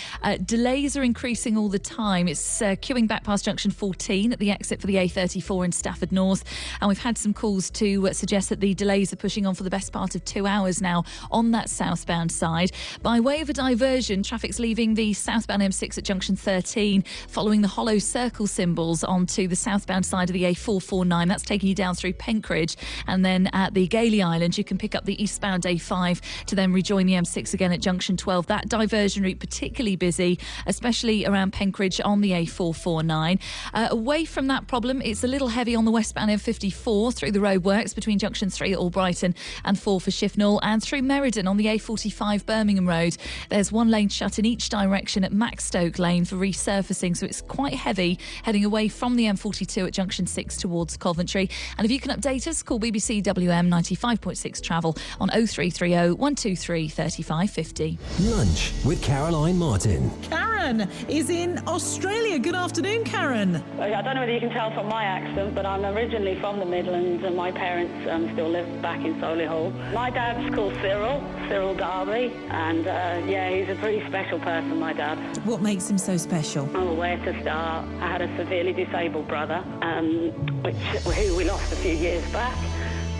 delays are increasing all the time. It's queuing back past junction 14 at the exit for the A34 in Stafford North, and we've had some calls to suggest that the delays are pushing on for the best part of 2 hours now on that southbound side. By way of a diversion, traffic's leaving the southbound M6 at junction 13, following the hollow circle symbols onto the southbound side of the A449. That's taking you down through Penkridge, and then at the Gailey Island you can pick up the eastbound A5 to then rejoin the M6 again at junction 12. That diversion route particularly busy, especially around Penkridge on the A449. Away from that problem, it's a little heavy on the westbound M54 through the roadworks between junction 3 at Albrighton and 4 for Shifnal, and through Meriden on the A45 Birmingham Road. There's one lane shut in each direction at Maxstoke Lane for resurfacing, so it's quite heavy heading away from the M42 at junction 6 towards Coventry. And if you can update us, call BBC WM 95.6 Travel on 0330 123 3550. Lunch with Caroline Martin. Karen is in Australia. Good afternoon, Karen. I don't know whether you can tell from my accent, but I'm originally from the Midlands, and my parents still live back in Solihull. My dad's called Cyril Darby, and he's a pretty special person, my dad. What makes him so special? Oh, where to start? I had a severely disabled brother, who we lost a few years back.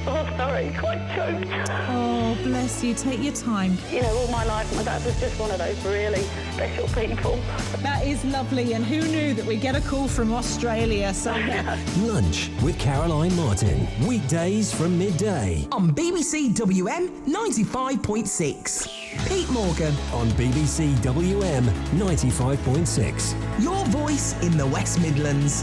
Oh, sorry, quite choked. Oh, bless you. Take your time. You know, all my life, my dad was just one of those really special people. That is lovely, and who knew that we'd get a call from Australia? So Lunch with Caroline Martin. Weekdays from midday. On BBC WM 95.6. Pete Morgan. On BBC WM 95.6. Your voice in the West Midlands.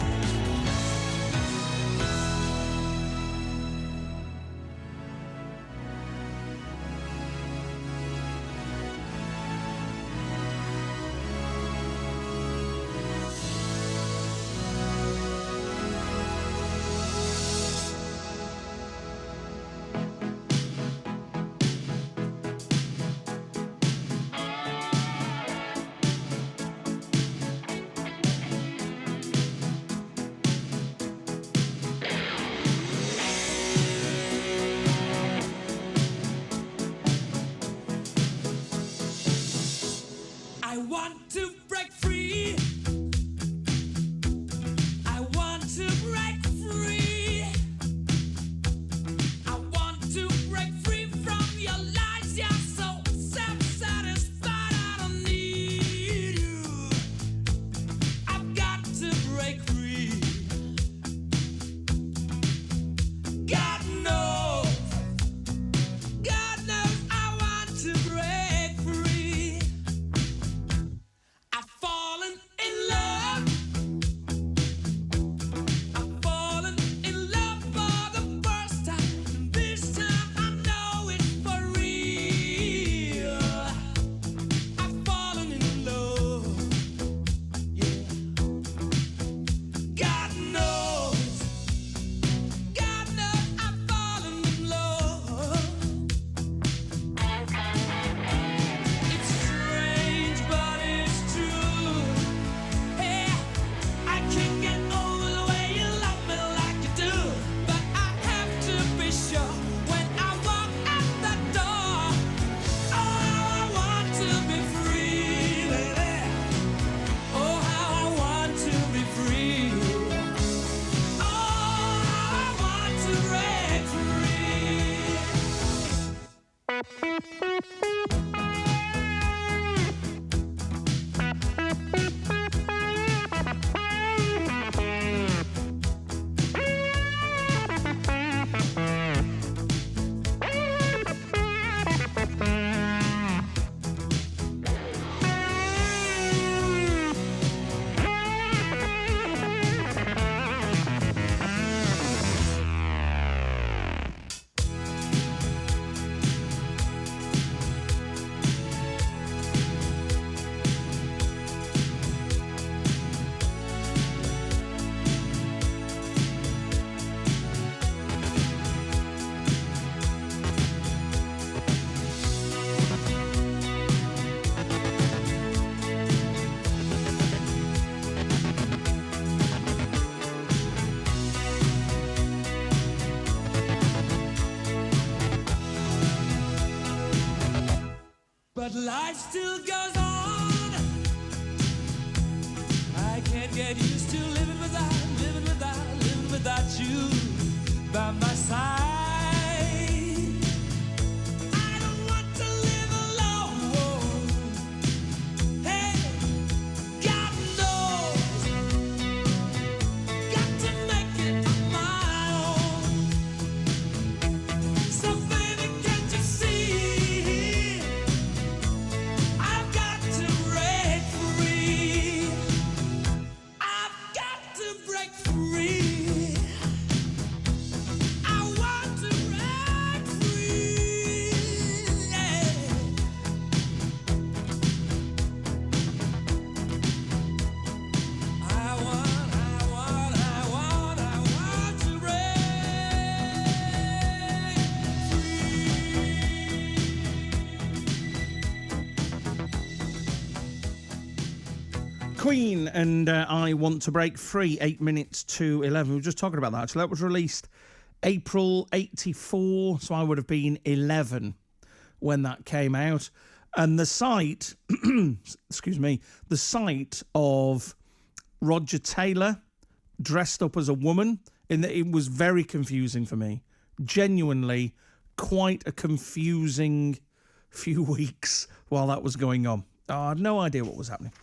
But life still goes on. I can't get used to living without you by my side. I don't want to live alone. Hey, God knows, got to make it on my own. So baby, can't you see? I've got to break free. I've got to break free. I want to break free. Yeah. I want to Queen and I Want to Break Free, 8 minutes to 11. We were just talking about that. So that was released April 84, so I would have been 11 when that came out. And the sight, excuse me, the sight of Roger Taylor dressed up as a woman, it was very confusing for me. Genuinely quite a confusing few weeks while that was going on. I had no idea what was happening.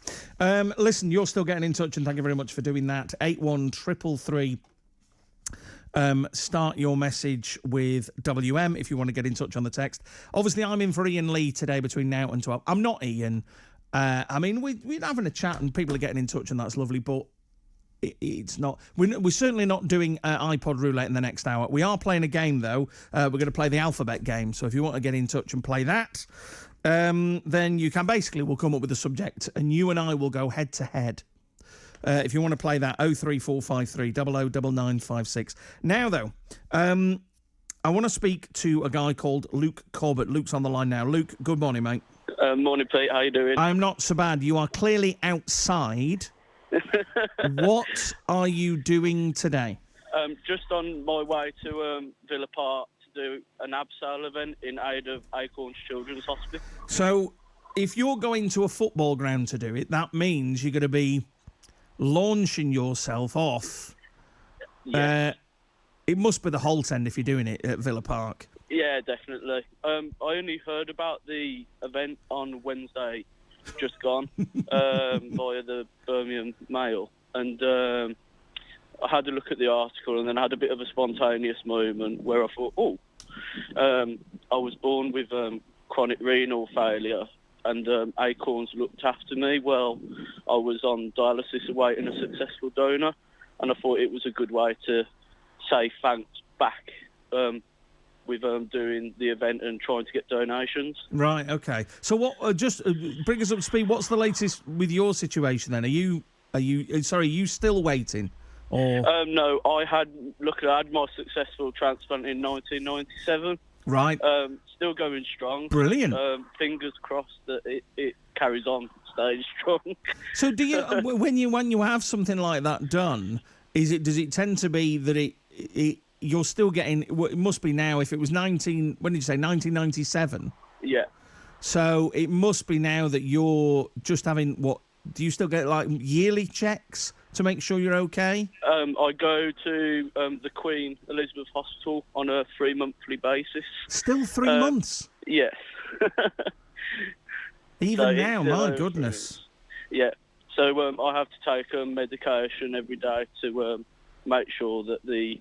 Listen, you're still getting in touch, and thank you very much for doing that. 81333. Start your message with WM if you want to get in touch on the text. Obviously, I'm in for Iain Lee today between now and 12. I'm not Iain. I mean, we're having a chat and people are getting in touch, and that's lovely, but it's not. We're certainly not doing iPod roulette in the next hour. We are playing a game, though. We're going to play the alphabet game, so if you want to get in touch and play that, then you can. Basically, we'll come up with a subject and you and I will go head to head. If you want to play that, 03453 009956. Now, though, I want to speak to a guy called Luke Corbett. Luke's on the line now. Luke, good morning, mate. Morning, Pete. How you doing? I'm not so bad. You are clearly outside. What are you doing today? Just on my way to Villa Park to do an abseil event in aid of Acorns Children's Hospital. So, if you're going to a football ground to do it, that means you're going to be launching yourself off. Yeah. It must be the Holt End if you're doing it at Villa Park. Yeah, definitely. I only heard about the event on Wednesday, just gone, via the Birmingham Mail, and I had a look at the article and then had a bit of a spontaneous moment where I thought, I was born with chronic renal failure, and Acorns looked after me while I was on dialysis awaiting a successful donor, and I thought it was a good way to say thanks back with doing the event and trying to get donations. Right, okay. So what? Just bring us up to speed. What's the latest with your situation then? Are you still waiting? Or no, I had my successful transplant in 1997. Right. Still going strong. Brilliant. Fingers crossed that it carries on, stays strong. So do you when you have something like that done, does it tend to be that you're still getting? It must be now. If it was 1997? Yeah. So it must be now that you're just having what? Do you still get like yearly checks to make sure you're okay? I go to the Queen Elizabeth Hospital on a 3-monthly basis. Still 3 months? Yes. Even now, my goodness. Yeah. So I have to take medication every day to make sure that the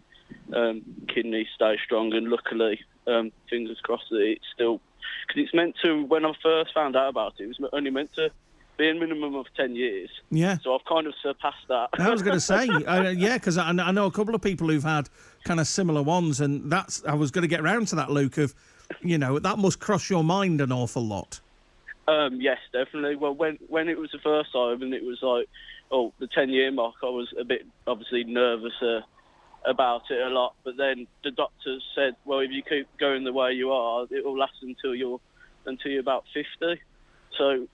kidneys stay strong, and luckily, fingers crossed that it's still... Because it's meant to, when I first found out about it, it was only meant to be a minimum of 10 years. Yeah. So I've kind of surpassed that. I was going to say, yeah, because I know a couple of people who've had kind of similar ones, and I was going to get around to that, Luke, of, that must cross your mind an awful lot. Yes, definitely. Well, when it was the first time and it was like, the 10-year mark, I was a bit, obviously, nervous about it a lot. But then the doctors said, well, if you keep going the way you are, it will last until you're about 50. So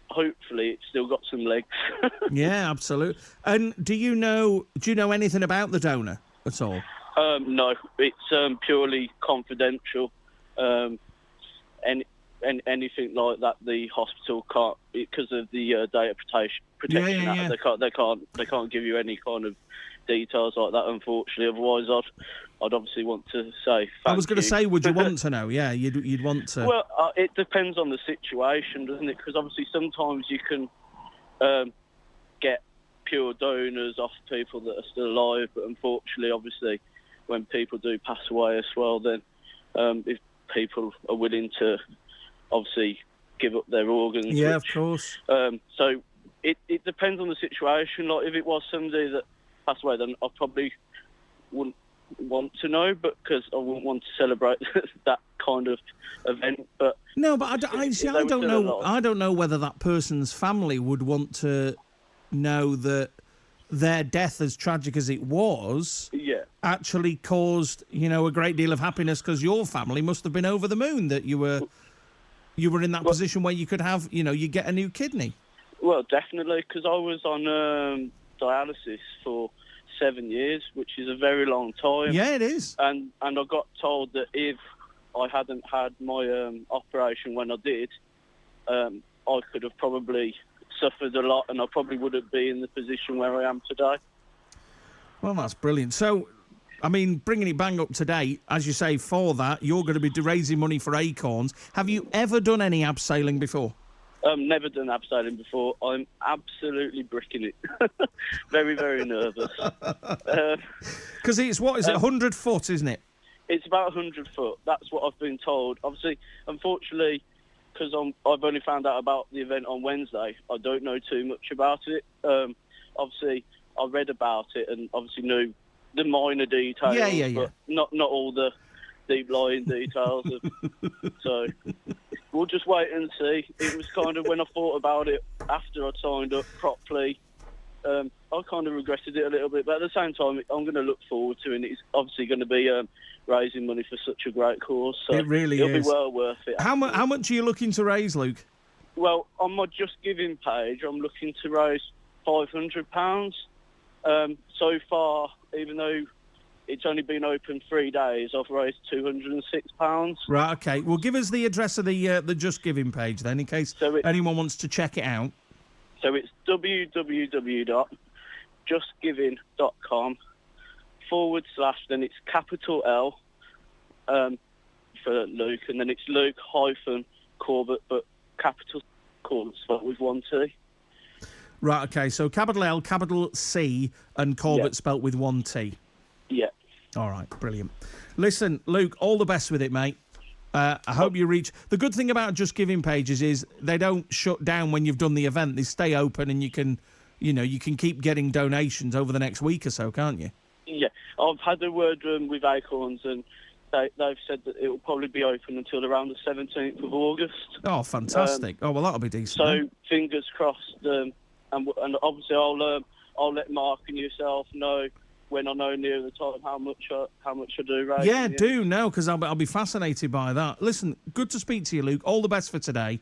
hopefully it's still got some legs. Yeah, absolutely. And do you know anything about the donor at all? No, it's purely confidential. And anything like that, the hospital can't, because of the data protection Yeah. Act. They can't give you any kind of details like that, unfortunately. Otherwise, I'd obviously want to say. I was going to say, would you want to know? Yeah, you'd want to. Well, it depends on the situation, doesn't it? Because obviously sometimes you can get pure donors off people that are still alive, but unfortunately, obviously, when people do pass away as well, then if people are willing to obviously give up their organs. Yeah, of course. So it depends on the situation. Like, if it was somebody that passed away, then I probably wouldn't want to know, but because I wouldn't want to celebrate that kind of event. But no, but I don't know. I don't know whether that person's family would want to know that their death, as tragic as it was, actually caused, a great deal of happiness, because your family must have been over the moon that you were in that position where you could have, you get a new kidney. Well, definitely, because I was on dialysis for 7 years, which is a very long time. Yeah, it is. And I got told that if I hadn't had my operation when I did, I could have probably suffered a lot, and I probably wouldn't be in the position where I am today. Well, that's brilliant. So, I mean, bringing it bang up to date, as you say, for that, you're going to be raising money for Acorns. Have you ever done any abseiling before? Never done abseiling before. I'm absolutely bricking it. Very, very nervous. Because it's, what is it, 100 foot, isn't it? It's about 100 foot. That's what I've been told. Obviously, unfortunately, because I've only found out about the event on Wednesday, I don't know too much about it. Obviously, I read about it and obviously knew the minor details, but not all the deep-lying details. So we'll just wait and see. It was kind of, when I thought about it after I'd signed up properly, I kind of regretted it a little bit, but at the same time, I'm going to look forward to it. It's obviously going to be raising money for such a great cause, so it really it'll is. be well worth it. How much are you looking to raise, Luke? Well, on my Just Giving page, I'm looking to raise £500. So far, even though it's only been open 3 days, I've raised £206. Right, okay. Well, give us the address of the Just Giving page then, in case anyone wants to check it out. So it's www.justgiving.com/ then it's capital L for Luke, and then it's Luke Corbett, but capital Corbett spelled with one T. Right, okay. So capital L, capital C, and Corbett spelt with one T. Yeah. All right, brilliant. Listen, Luke, all the best with it, mate. I hope you reach... The good thing about Just Giving pages is they don't shut down when you've done the event. They stay open, and you can keep getting donations over the next week or so, can't you? Yeah. I've had a word with Acorns, and they've said that it will probably be open until around the 17th of August. Oh, fantastic. Oh, well, that'll be decent. So, then. fingers crossed. And obviously I'll let Mark and yourself know when I know near the time how much I do raise. Yeah, do know, because I'll be fascinated by that. Listen, good to speak to you, Luke. All the best for today.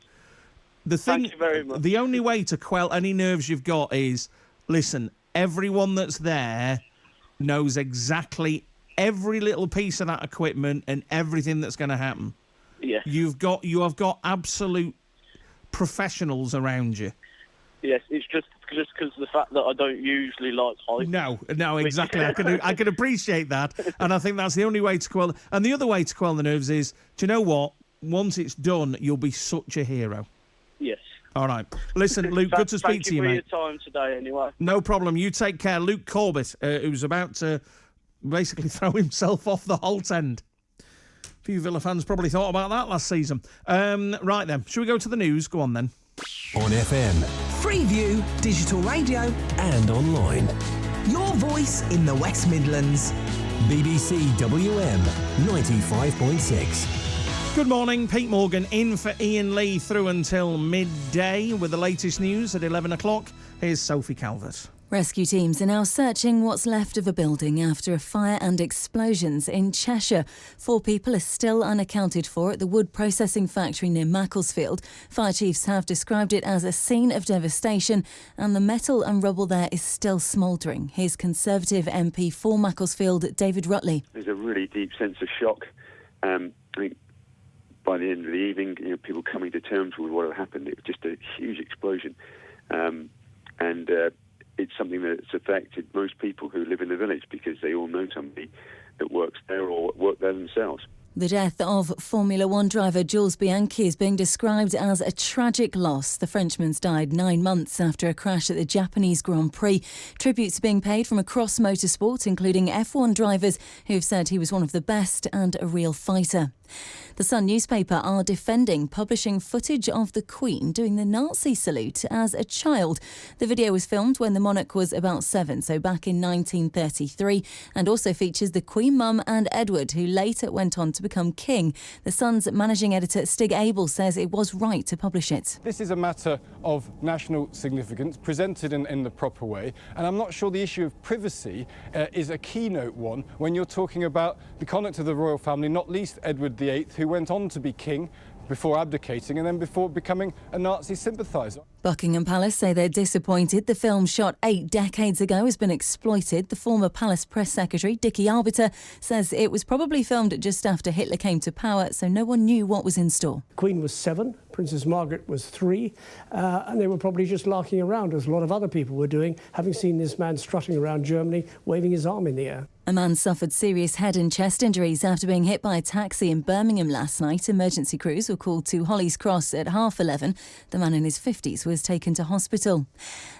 Thank you very much. The only way to quell any nerves you've got is, listen, everyone that's there knows exactly every little piece of that equipment and everything that's going to happen. Yeah. You have got absolute professionals around you. Yes, it's just because of the fact that I don't usually like heights. No, exactly. I can appreciate that, and I think that's the only way to quell. And the other way to quell the nerves is, do you know what? Once it's done, you'll be such a hero. Yes. All right. Listen, Luke, good to speak to you, mate. Thank you for your time today, anyway. No problem. You take care. Luke Corbett, who's about to basically throw himself off the Holt end. A few Villa fans probably thought about that last season. Right then, should we go to the news? Go on then. On FM. Freeview, digital radio, and online. Your voice in the West Midlands. BBC WM 95.6. Good morning, Pete Morgan in for Iain Lee through until midday with the latest news at 11 o'clock. Here's Sophie Calvert. Rescue teams are now searching what's left of a building after a fire and explosions in Cheshire. 4 people are still unaccounted for at the wood processing factory near Macclesfield. Fire chiefs have described it as a scene of devastation, and the metal and rubble there is still smouldering. Here's Conservative MP for Macclesfield, David Rutley. There's a really deep sense of shock. I think by the end of the evening, people coming to terms with what had happened. It was just a huge explosion. And it's something that's affected most people who live in the village because they all know somebody that works there or work there themselves. The death of Formula One driver Jules Bianchi is being described as a tragic loss. The Frenchman's died 9 months after a crash at the Japanese Grand Prix. Tributes are being paid from across motorsport, including F1 drivers who have said he was one of the best and a real fighter. The Sun newspaper are defending publishing footage of the Queen doing the Nazi salute as a child. The video was filmed when the monarch was about 7, so back in 1933, and also features the Queen Mum and Edward, who later went on to become king. The Sun's managing editor Stig Abel says it was right to publish it. This is a matter of national significance, presented in the proper way, and I'm not sure the issue of privacy is a keynote one when you're talking about the conduct of the royal family, not least Edward VIII, who went on to be king before abdicating and then before becoming a Nazi sympathiser. Buckingham Palace say they're disappointed. The film, shot 8 decades ago, has been exploited. The former palace press secretary, Dickie Arbiter, says it was probably filmed just after Hitler came to power, so no one knew what was in store. The Queen was 7, Princess Margaret was 3, and they were probably just larking around, as a lot of other people were doing, having seen this man strutting around Germany, waving his arm in the air. A man suffered serious head and chest injuries after being hit by a taxi in Birmingham last night. Emergency crews were called to Holly's Cross at 11:30. The man in his 50s was taken to hospital.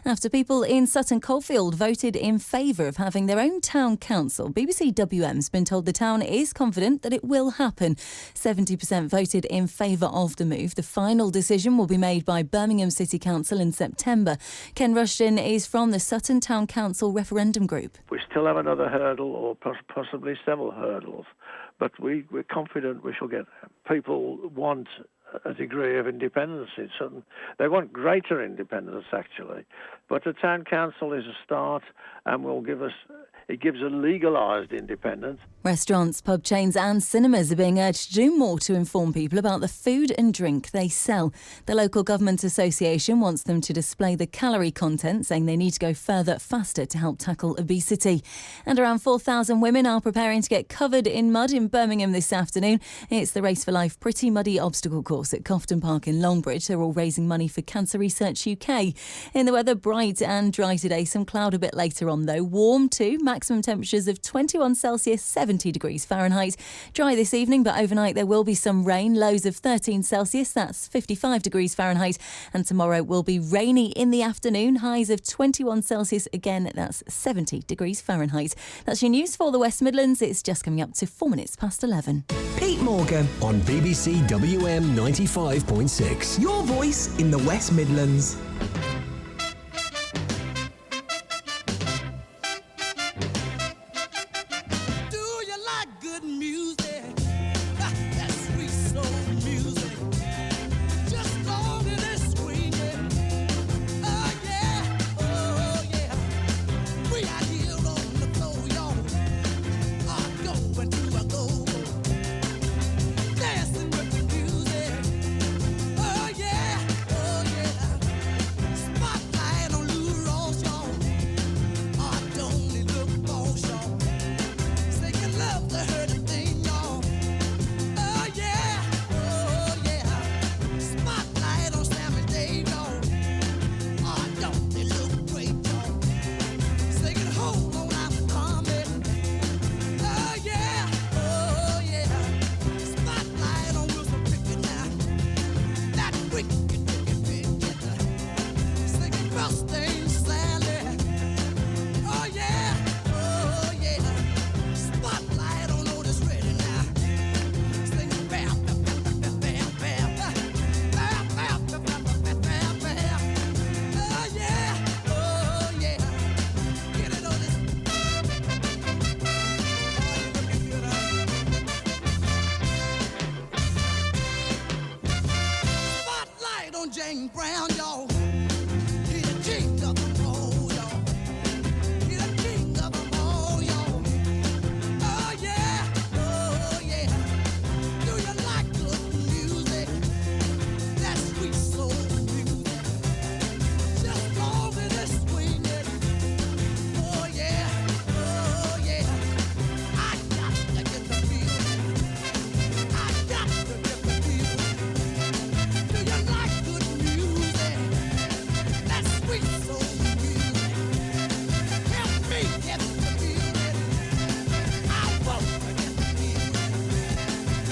After people in Sutton Coldfield voted in favour of having their own town council, BBC WM's been told the town is confident that it will happen. 70% voted in favour of the move. The final decision will be made by Birmingham City Council in September. Ken Rushton is from the Sutton Town Council referendum group. We still have another hurdle or possibly several hurdles, but we're confident we shall get there. People want a degree of independence in Sutton. They want greater independence, actually, but a town council is a start and will give us... It gives a legalised independence. Restaurants, pub chains and cinemas are being urged to do more to inform people about the food and drink they sell. The local government association wants them to display the calorie content, saying they need to go further, faster to help tackle obesity. And around 4,000 women are preparing to get covered in mud in Birmingham this afternoon. It's the Race for Life Pretty Muddy obstacle course at Cofton Park in Longbridge. They're all raising money for Cancer Research UK. In the weather, bright and dry today. Some cloud a bit later on, though. Warm too. Maximum temperatures of 21 Celsius, 70 degrees Fahrenheit. Dry this evening, but overnight there will be some rain. Lows of 13 Celsius, that's 55 degrees Fahrenheit. And tomorrow will be rainy in the afternoon. Highs of 21 Celsius, again, that's 70 degrees Fahrenheit. That's your news for the West Midlands. It's just coming up to 4 minutes past 11. Pete Morgan On BBC WM 95.6. Your voice in the West Midlands.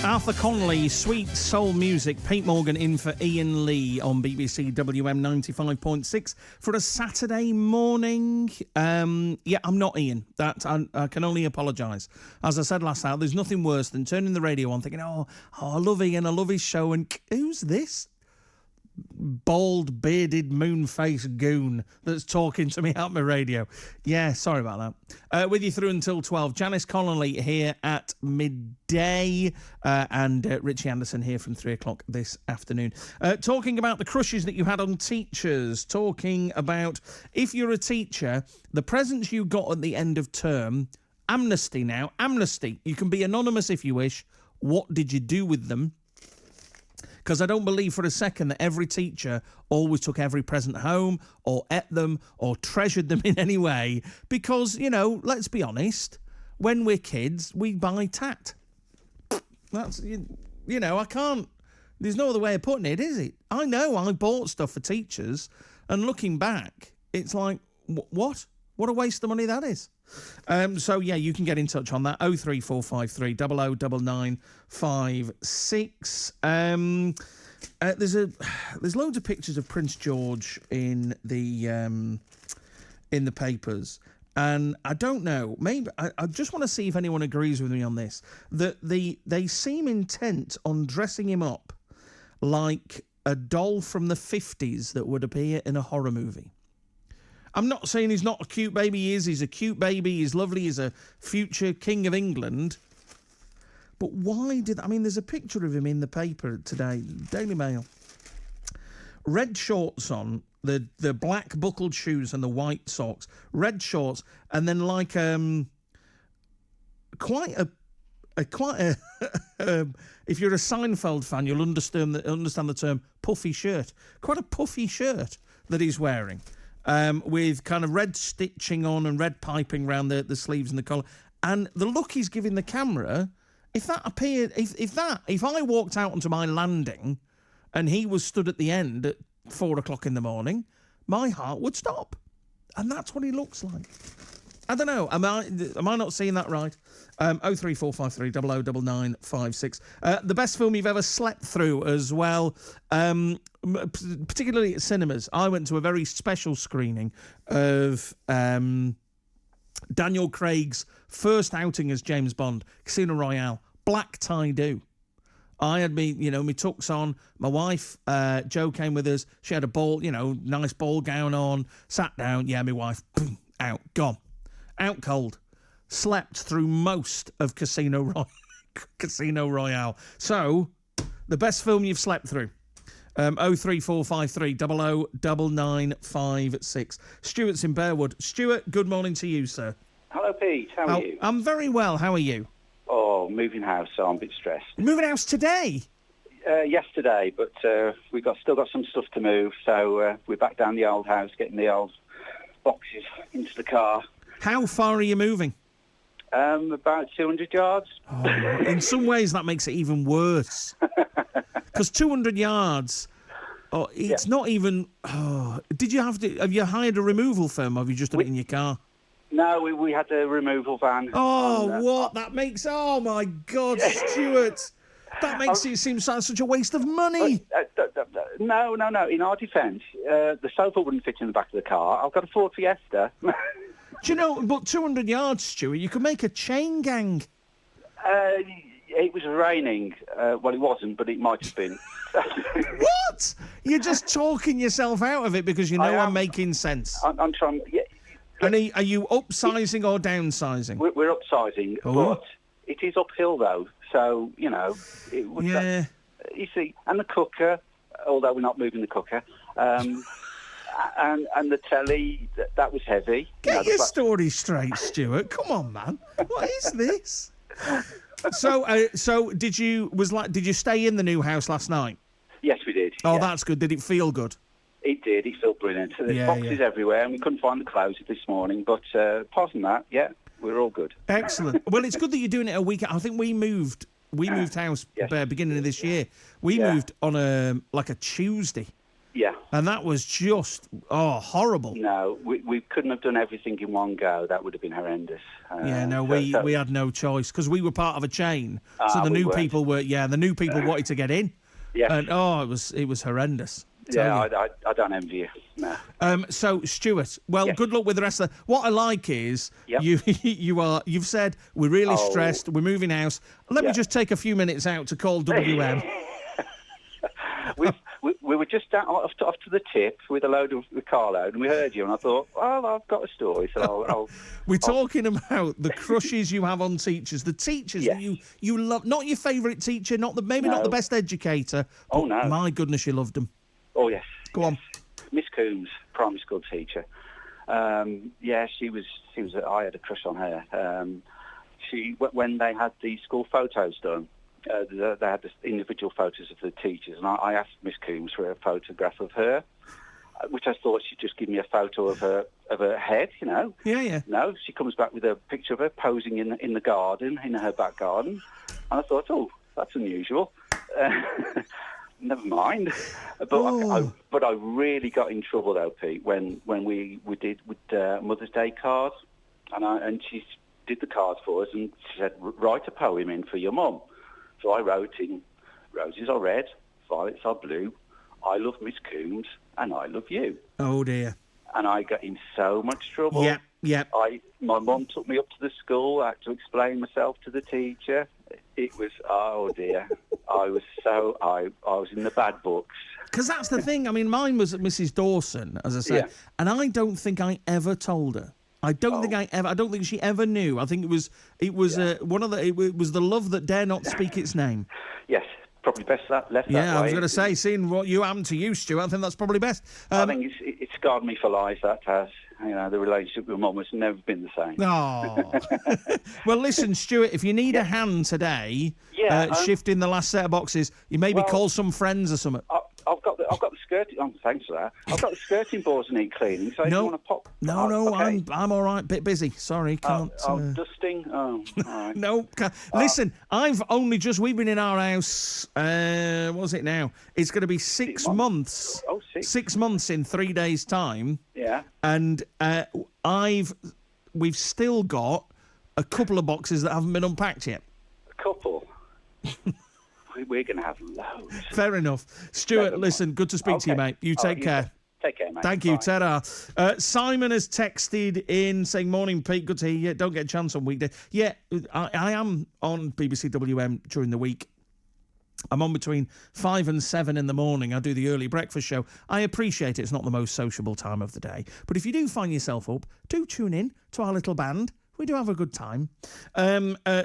Arthur Conley, Sweet Soul Music. Pete Morgan in for Iain Lee on BBC WM 95.6 for a Saturday morning. I'm not Iain. That I can only apologise. As I said last hour, there's nothing worse than turning the radio on thinking, oh, I love Iain, I love his show, and who's this bald, bearded, moon-faced goon that's talking to me out my radio? Yeah, sorry about that. With you through until 12. Janice Connolly here at midday, and Richie Anderson here from 3 o'clock this afternoon. Talking about the crushes that you had on teachers, talking about, if you're a teacher, the presents you got at the end of term, amnesty now, amnesty. You can be anonymous if you wish. What did you do with them? Because I don't believe for a second that every teacher always took every present home or ate them or treasured them in any way. Because, let's be honest, when we're kids, we buy tat. That's, I can't, there's no other way of putting it, is it? I know I bought stuff for teachers, and looking back, it's like, what? What a waste of money that is. You can get in touch on that. 03453 009956. There's loads of pictures of Prince George in the papers, and I don't know. Maybe I just want to see if anyone agrees with me on this. That they seem intent on dressing him up like a doll from the 50s that would appear in a horror movie. I'm not saying he's not a cute baby. He is. He's a cute baby. He's lovely. He's a future King of England. But why there's a picture of him in the paper today, Daily Mail. Red shorts on, the black buckled shoes and the white socks. Red shorts, and then quite a if you're a Seinfeld fan, you'll understand the term puffy shirt. Quite a puffy shirt that he's wearing. With kind of red stitching on and red piping around the sleeves and the collar. And the look he's giving the camera, if I walked out onto my landing and he was stood at the end at 4 o'clock in the morning, my heart would stop. And that's what he looks like. I don't know. Am I not seeing that right? 03453 009956. The best film you've ever slept through as well, particularly at cinemas. I went to a very special screening of Daniel Craig's first outing as James Bond, Casino Royale, Black Tie-Do. I had me tux on. My wife, Jo, came with us. She had a nice ball gown on. Sat down. Yeah, my wife, boom, out, gone. Out cold. Slept through most of Casino Royale. So, the best film you've slept through. 03453 009956. Stuart's in Bearwood. Stuart, good morning to you, sir. Hello, Pete. How are you? I'm very well. How are you? Oh, moving house, so I'm a bit stressed. Moving house today? Yesterday, but we've still got some stuff to move, so we're back down the old house, getting the old boxes into the car. How far are you moving? About 200 yards. Oh, in some ways, that makes it even worse. Because 200 yards, it's not even... Oh, have you hired a removal firm, or have you just done it in your car? No, we had a removal van. What? That makes... Oh, my God, Stuart. That makes it seem such a waste of money. No. In our defence, the sofa wouldn't fit in the back of the car. I've got a Ford Fiesta. Do you know, but 200 yards, Stuart, you could make a chain gang. It was raining. Well, it wasn't, but it might have been. What? You're just talking yourself out of it because I'm making sense. I'm trying... Yeah. And are you upsizing or downsizing? We're upsizing, but it is uphill, though. So, it would... Yeah. You see, and the cooker, although we're not moving the cooker... And the telly, that was heavy. Get your story straight, Stuart. Come on, man. What is this? So did you stay in the new house last night? Yes, we did. Oh, that's good. Did it feel good? It did. It felt brilliant. There's boxes everywhere, and we couldn't find the clothes this morning. But apart from that, we're all good. Excellent. Well, it's good that you're doing it a week. I think we moved house beginning of this year. We moved on a Tuesday. Yeah. And that was just, horrible. No, we couldn't have done everything in one go. That would have been horrendous. We had no choice because we were part of a chain. So the we new weren't. people wanted to get in. Yes. And it was horrendous. Yeah, I don't envy you. No. So Stuart, good luck with the rest of what I like is you've said we're really stressed, we're moving house. Let me just take a few minutes out to call WM. We were just off to the tip with a carload, and we heard you, and I thought, well, I've got a story, so We're talking about the crushes you have on teachers, the teachers that you love, not your favourite teacher, not the best educator. Oh no, my goodness, you loved them. Oh yes. Go on, Miss Coombs, primary school teacher. She was. I had a crush on her. When they had the school photos done. They had the individual photos of the teachers, and I asked Miss Coombs for a photograph of her, which I thought she'd just give me a photo of her head, you know. Yeah. No, she comes back with a picture of her posing in the garden, in her back garden, and I thought, oh, that's unusual. Never mind. But I really got in trouble though, Pete, when we did with Mother's Day cards, and she did the cards for us, and she said, write a poem in for your mum. So I wrote in, roses are red, violets are blue, I love Miss Coombs, and I love you. Oh, dear. And I got in so much trouble. Yeah. My mum took me up to the school, I had to explain myself to the teacher. It was, oh, dear. I was in the bad books. Because that's the thing. I mean, mine was Mrs. Dawson, as I said, and I don't think I ever told her. I don't think she ever knew. I think it was it was the love that dare not speak its name. Yes, probably best left that way. Yeah, I was going to say, seeing what you happened to you, Stuart, I think that's probably best. I think it scarred me for life, that has. You know, the relationship with Mum has never been the same. Oh. Well, listen, Stuart, if you need a hand today, shifting the last set of boxes, you maybe call some friends or something. I've got the skirting. Oh, thanks for that. I've got the skirting boards that need cleaning. So if you want to pop. No, okay. I'm all right. Bit busy. Sorry, can't. Dusting. Oh, all right. No. Listen, we've been in our house. What was it now? It's going to be 6 months. Oh, 6. 6 months in 3 days' time. Yeah. And we've still got a couple of boxes that haven't been unpacked yet. A couple. We're going to have loads. Fair enough. Stuart, listen, good to speak to you, mate. You take care. Take care, mate. Thank you. Ta-da. Simon has texted in saying, morning, Pete. Good to hear you. Don't get a chance on weekday. Yeah, I am on BBC WM during the week. I'm on between 5 and 7 in the morning. I do the early breakfast show. I appreciate it's not the most sociable time of the day. But if you do find yourself up, do tune in to our little band. We do have a good time.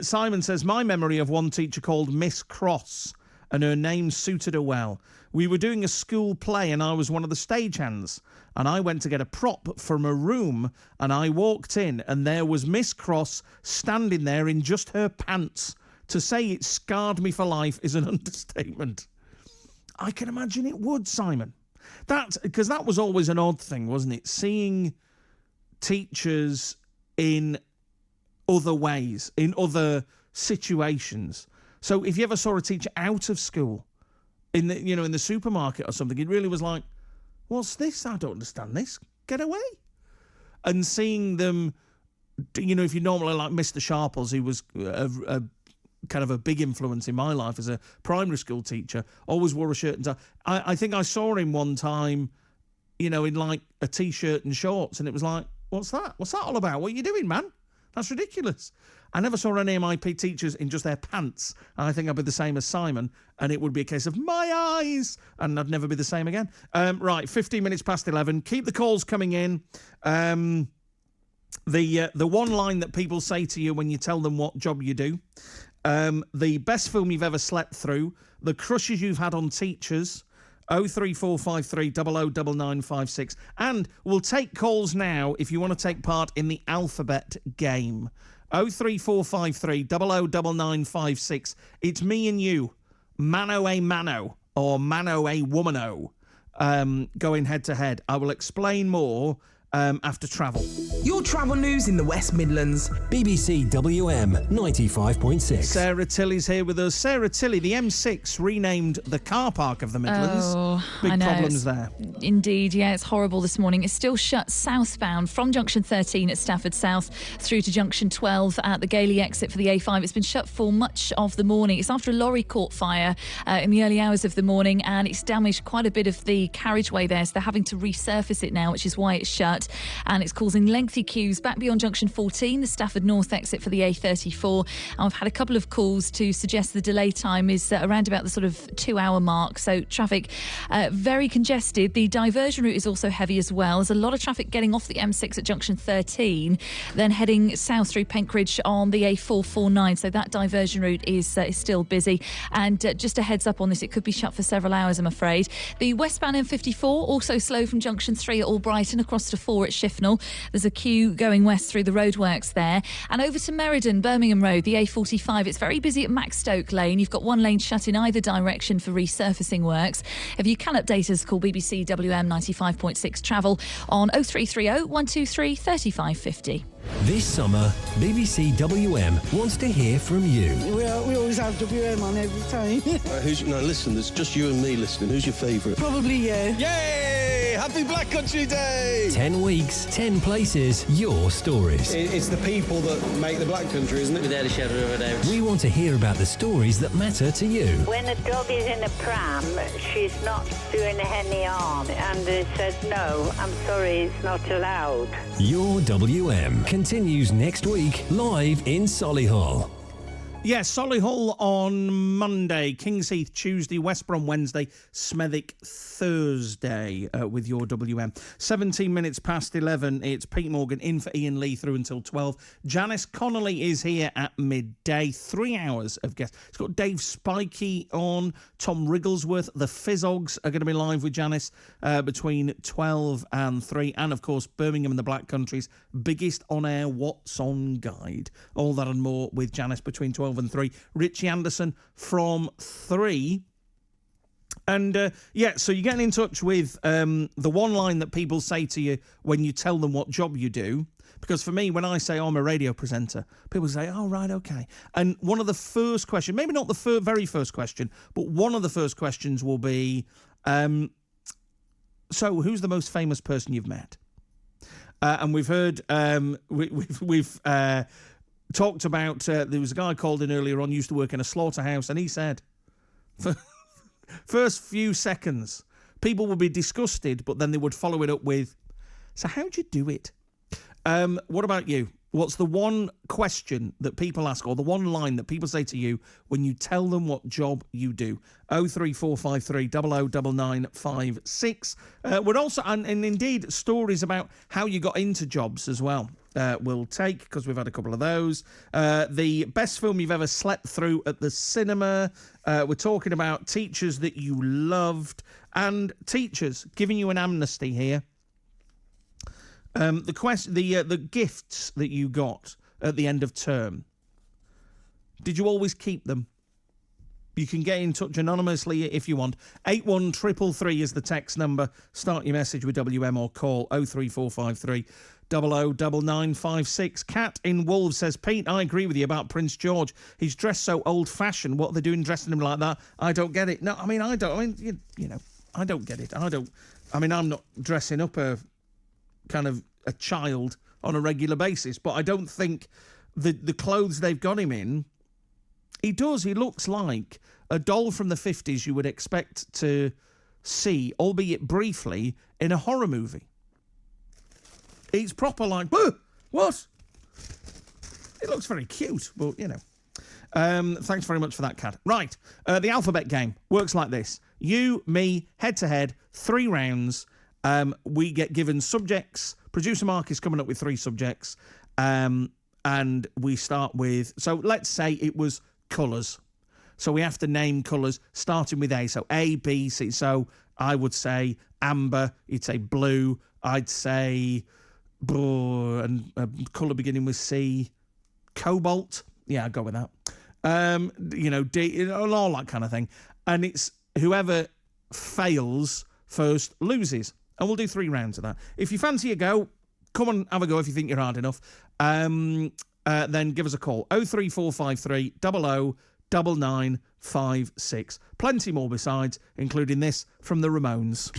Simon says, my memory of one teacher called Miss Cross, and her name suited her well. We were doing a school play and I was one of the stagehands, and I went to get a prop from a room, and I walked in and there was Miss Cross standing there in just her pants. To say it scarred me for life is an understatement. I can imagine it would, Simon. Because that was always an odd thing, wasn't it? Seeing teachers in other ways, in other situations. So if you ever saw a teacher out of school, in the supermarket or something, it really was like, what's this? I don't understand this. Get away. And seeing them, if you normally like Mr. Sharples, who was a kind of a big influence in my life as a primary school teacher, always wore a shirt and tie. I think I saw him one time, in like a T-shirt and shorts, and it was like, what's that? What's that all about? What are you doing, man? That's ridiculous. I never saw any MIP teachers in just their pants. I think I'd be the same as Simon, and it would be a case of my eyes, and I'd never be the same again. Right, 15 minutes past 11. Keep the calls coming in. The one line that people say to you when you tell them what job you do. The best film you've ever slept through. The crushes you've had on teachers. 03453 009956. And we'll take calls now if you want to take part in the alphabet game. 03453 009956. It's me and you, mano a mano, or mano a womano, going head to head. I will explain more after travel. Your travel news in the West Midlands. BBC WM 95.6. Sarah Tilley's here with us. Sarah Tilley, the M6 renamed the car park of the Midlands. Oh, Big I know. problems there. Indeed, yeah, it's horrible this morning. It's still shut southbound from junction 13 at Stafford South through to junction 12 at the Gailey exit for the A5. It's been shut for much of the morning. It's after a lorry caught fire in the early hours of the morning, and it's damaged quite a bit of the carriageway there, so they're having to resurface it now, which is why it's shut, and it's causing lengthy queues back beyond junction 14, the Stafford North exit for the A34. And I've had a couple of calls to suggest the delay time is around about the sort of 2-hour mark, so traffic very congested. The diversion route is also heavy as well. There's a lot of traffic getting off the M6 at junction 13, then heading south through Penkridge on the A449, so that diversion route is still busy. And just a heads up on this, it could be shut for several hours, I'm afraid. The westbound M54 also slow from junction 3 at Albrighton across to 4 at Shifnal. There's a queue going west through the roadworks there. And over to Meriden, Birmingham Road, the A45. It's very busy at Maxstoke Lane. You've got one lane shut in either direction for resurfacing works. If you can update us, call BBC WM 95.6 Travel on 0330 123 3550. This summer, BBC WM wants to hear from you. We always have WM on every time. No, listen, there's just you and me listening. Who's your favourite? Probably you. Yay! Happy Black Country Day! 10 weeks, 10 places, your stories. It's the people that make the Black Country, isn't it? Without a shadow of a doubt. We want to hear about the stories that matter to you. When a dog is in a pram, she's not doing any harm, and they said, no, I'm sorry, it's not allowed. Your WM continues next week, live in Solihull. Yes, Solihull on Monday, Kings Heath Tuesday, West Brom Wednesday, Smethwick Thursday with your WM. 17 minutes past 11, it's Pete Morgan in for Iain Lee through until 12. Janice Connolly is here at midday, 3 hours of guests. It's got Dave Spikey on, Tom Wrigglesworth, the Fizzogs are going to be live with Janice between 12 and 3. And, of course, Birmingham and the Black Country's biggest on-air What's On guide. All that and more with Janice between 12 and 3. Richie Anderson from 3. And, so you're getting in touch with the one line that people say to you when you tell them what job you do. Because for me, when I say I'm a radio presenter, people say, oh, right, OK. And one of the first questions, maybe not the very first question, but one of the first questions will be, so who's the most famous person you've met? And we've heard, we've talked about, there was a guy called in earlier on, used to work in a slaughterhouse, and he said, for first few seconds, people would be disgusted, but then they would follow it up with, so how'd you do it? What about you? What's the one question that people ask, or the one line that people say to you when you tell them what job you do? 03453 009956. We're also, and indeed, stories about how you got into jobs as well. We'll take, because we've had a couple of those. The best film you've ever slept through at the cinema. We're talking about teachers that you loved, and teachers giving you an amnesty here. The gifts that you got at the end of term, did you always keep them? You can get in touch anonymously if you want. 81333 is the text number. Start your message with WM or call 03453 009956. Cat in Wolves says, Pete, I agree with you about Prince George. He's dressed so old-fashioned. What are they doing dressing him like that? I don't get it. No, I mean, I don't. You know, I don't get it. I'm not dressing up a kind of a child on a regular basis, but I don't think the clothes they've got him in, he looks like a doll from the 50s you would expect to see, albeit briefly, in a horror movie. It's proper like, what? It looks very cute, but, you know. Thanks very much for that, Cat. Right, the alphabet game works like this. You, me, head-to-head, 3 rounds. We get given subjects. Producer Mark is coming up with 3 subjects. And we start with... So let's say it was colours. So we have to name colours starting with A. So A, B, C. So I would say amber. You'd say blue. I'd say... and a colour beginning with C. Cobalt. Yeah, I'd go with that. D, all that kind of thing. And it's whoever fails first loses. And we'll do 3 rounds of that. If you fancy a go, come and have a go if you think you're hard enough. Then give us a call. 03453 00 9956. Plenty more besides, including this from the Ramones.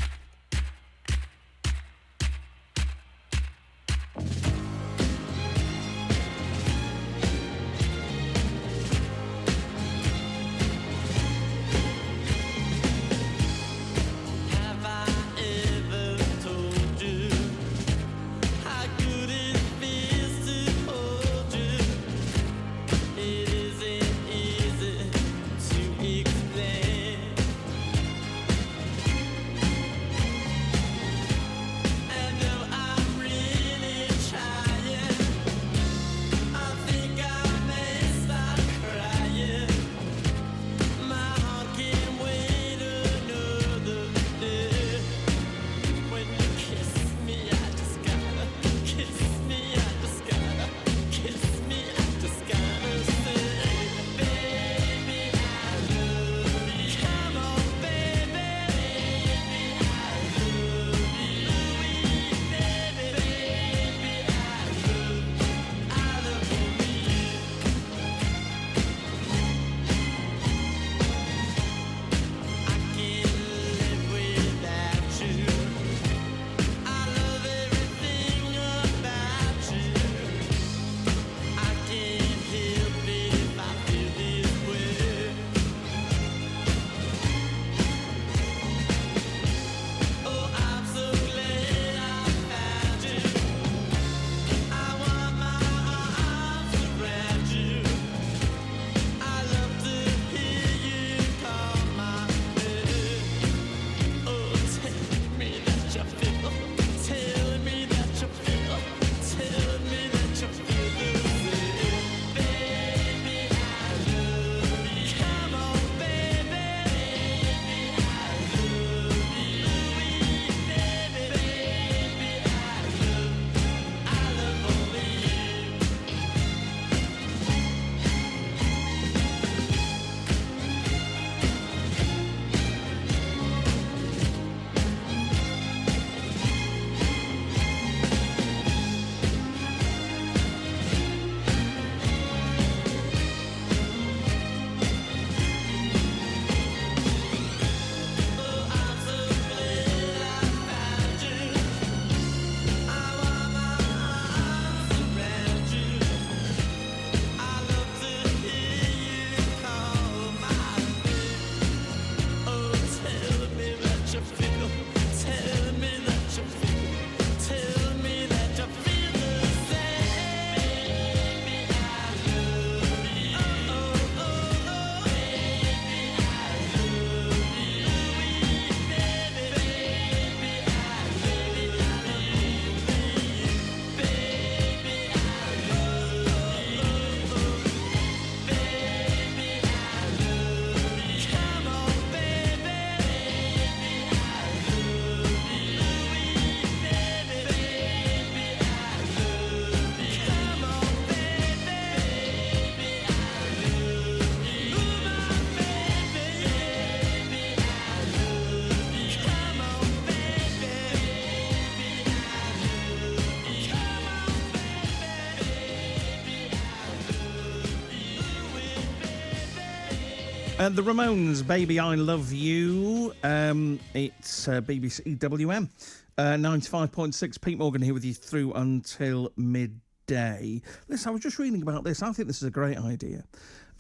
The Ramones, Baby I Love You. It's BBC WM. 95.6. Pete Morgan here with you through until midday. Listen, I was just reading about this. I think this is a great idea.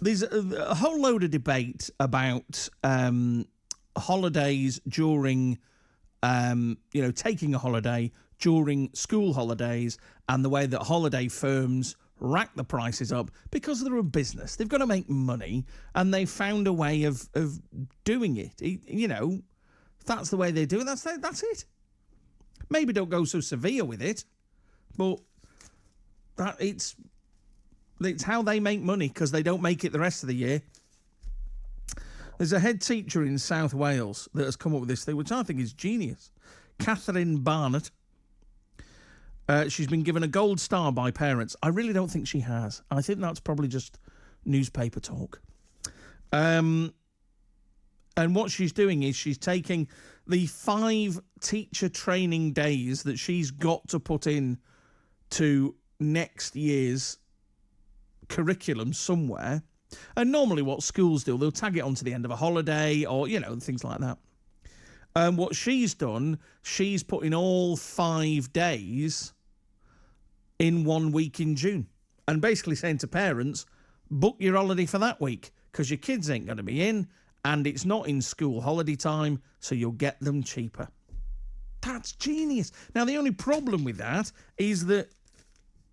There's a whole load of debate about holidays during, taking a holiday during school holidays and the way that holiday firms rack the prices up because they're a business. They've got to make money, and they found a way of doing it. If that's the way they do it, that's it. Maybe don't go so severe with it, but it's how they make money, because they don't make it the rest of the year. There's a head teacher in South Wales that has come up with this thing, which I think is genius. Catherine Barnett. She's been given a gold star by parents. I really don't think she has. I think that's probably just newspaper talk. And what she's doing is she's taking the 5 teacher training days that she's got to put in to next year's curriculum somewhere. And normally what schools do, they'll tag it onto the end of a holiday or, things like that. What she's done, she's put in all 5 days in 1 week in June. And basically saying to parents, book your holiday for that week because your kids ain't going to be in and it's not in school holiday time, so you'll get them cheaper. That's genius. Now, the only problem with that is that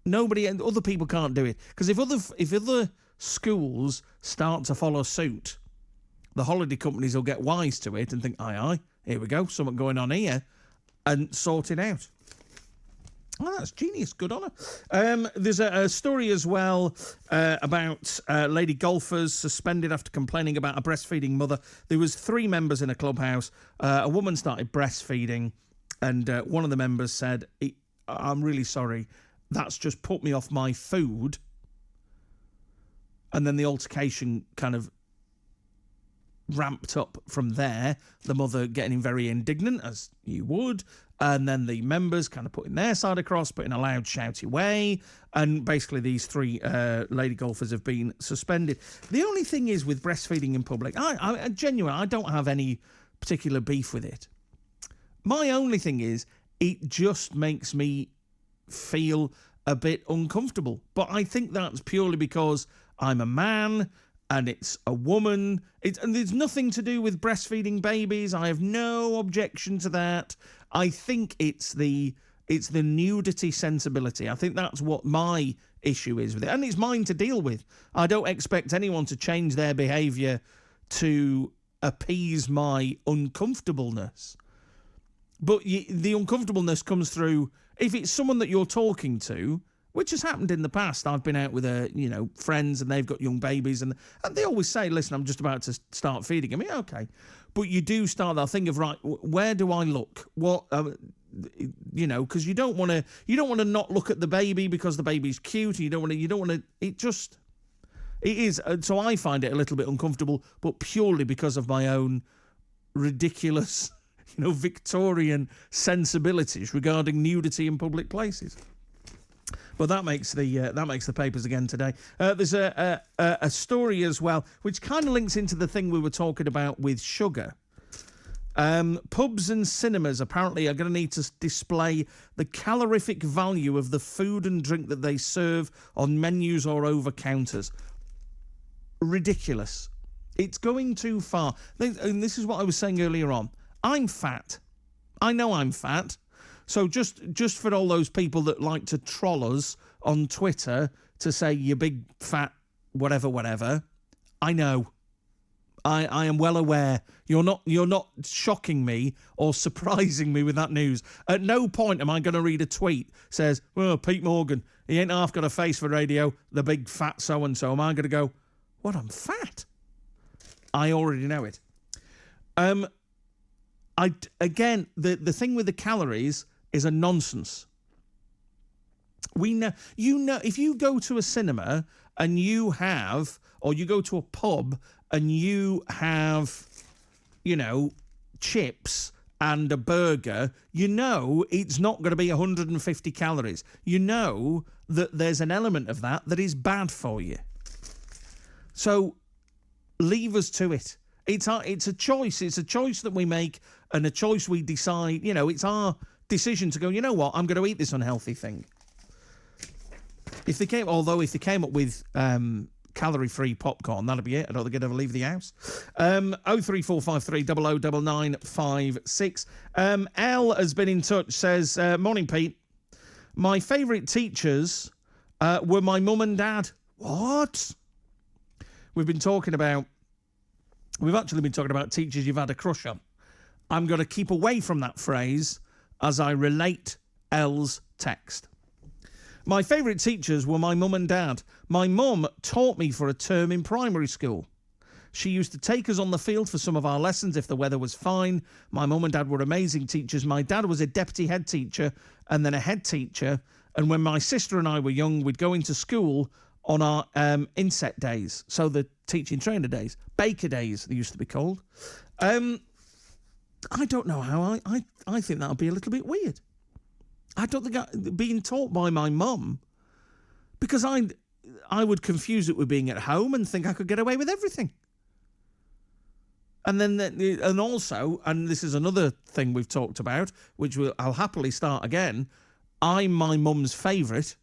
nobody and other people can't do it. Because if other schools start to follow suit, the holiday companies will get wise to it and think, aye, here we go, something going on here, and sort it out. Oh, that's genius. Good on her. There's a story as well about lady golfers suspended after complaining about a breastfeeding mother. There was 3 members in a clubhouse. A woman started breastfeeding, and one of the members said, I'm really sorry, that's just put me off my food. And then the altercation kind of ramped up from there, the mother getting very indignant, as you would, and then the members kind of putting their side across, but in a loud, shouty way, and basically these 3 lady golfers have been suspended. The only thing is with breastfeeding in public, I genuinely, I don't have any particular beef with it. My only thing is, it just makes me feel a bit uncomfortable, but I think that's purely because I'm a man, and it's a woman. And there's nothing to do with breastfeeding babies. I have no objection to that. I think it's the nudity sensibility. I think that's what my issue is with it. And it's mine to deal with. I don't expect anyone to change their behaviour to appease my uncomfortableness. But the uncomfortableness comes through, if it's someone that you're talking to, which has happened in the past. I've been out with friends and they've got young babies and they always say, listen, I'm just about to start feeding them. Yeah, okay. But you do start that thing of, right, where do I look? What, because you don't want to not look at the baby because the baby's cute. And you don't want to, it is. So I find it a little bit uncomfortable, but purely because of my own ridiculous, Victorian sensibilities regarding nudity in public places. But that makes the papers again today. There's a story as well, which kind of links into the thing we were talking about with sugar. Pubs and cinemas apparently are going to need to display the calorific value of the food and drink that they serve on menus or over counters. Ridiculous. It's going too far. And this is what I was saying earlier on. I'm fat. I know I'm fat. So just for all those people that like to troll us on Twitter to say you big fat whatever, I know. I am well aware. You're not shocking me or surprising me with that news. At no point am I going to read a tweet says, well, Pete Morgan, he ain't half got a face for radio, the big fat so-and-so. Am I going to go, what, I'm fat? I already know it. Again, the thing with the calories is a nonsense. We know, if you go to a cinema and you go to a pub and you have, chips and a burger, it's not going to be 150 calories. You know that there's an element of that is bad for you. So leave us to it. It's a choice. It's a choice that we make and a choice we decide. It's our decision to go, you know what, I'm going to eat this unhealthy thing. If they came up with calorie-free popcorn, that'd be it. I don't think I'd ever leave the house. 03453 009956. Elle has been in touch, says, morning, Pete. My favourite teachers were my mum and dad. What? We've actually been talking about teachers you've had a crush on. I'm going to keep away from that phrase as I relate Elle's text. My favourite teachers were my mum and dad. My mum taught me for a term in primary school. She used to take us on the field for some of our lessons if the weather was fine. My mum and dad were amazing teachers. My dad was a deputy head teacher and then a head teacher. And when my sister and I were young, we'd go into school on our inset days, so the teaching trainer days, baker days, they used to be called. I don't know how I think that would be a little bit weird. I don't think being taught by my mum, because I would confuse it with being at home and think I could get away with everything. And then, and also, and this is another thing we've talked about, which I'll happily start again. I'm my mum's favourite.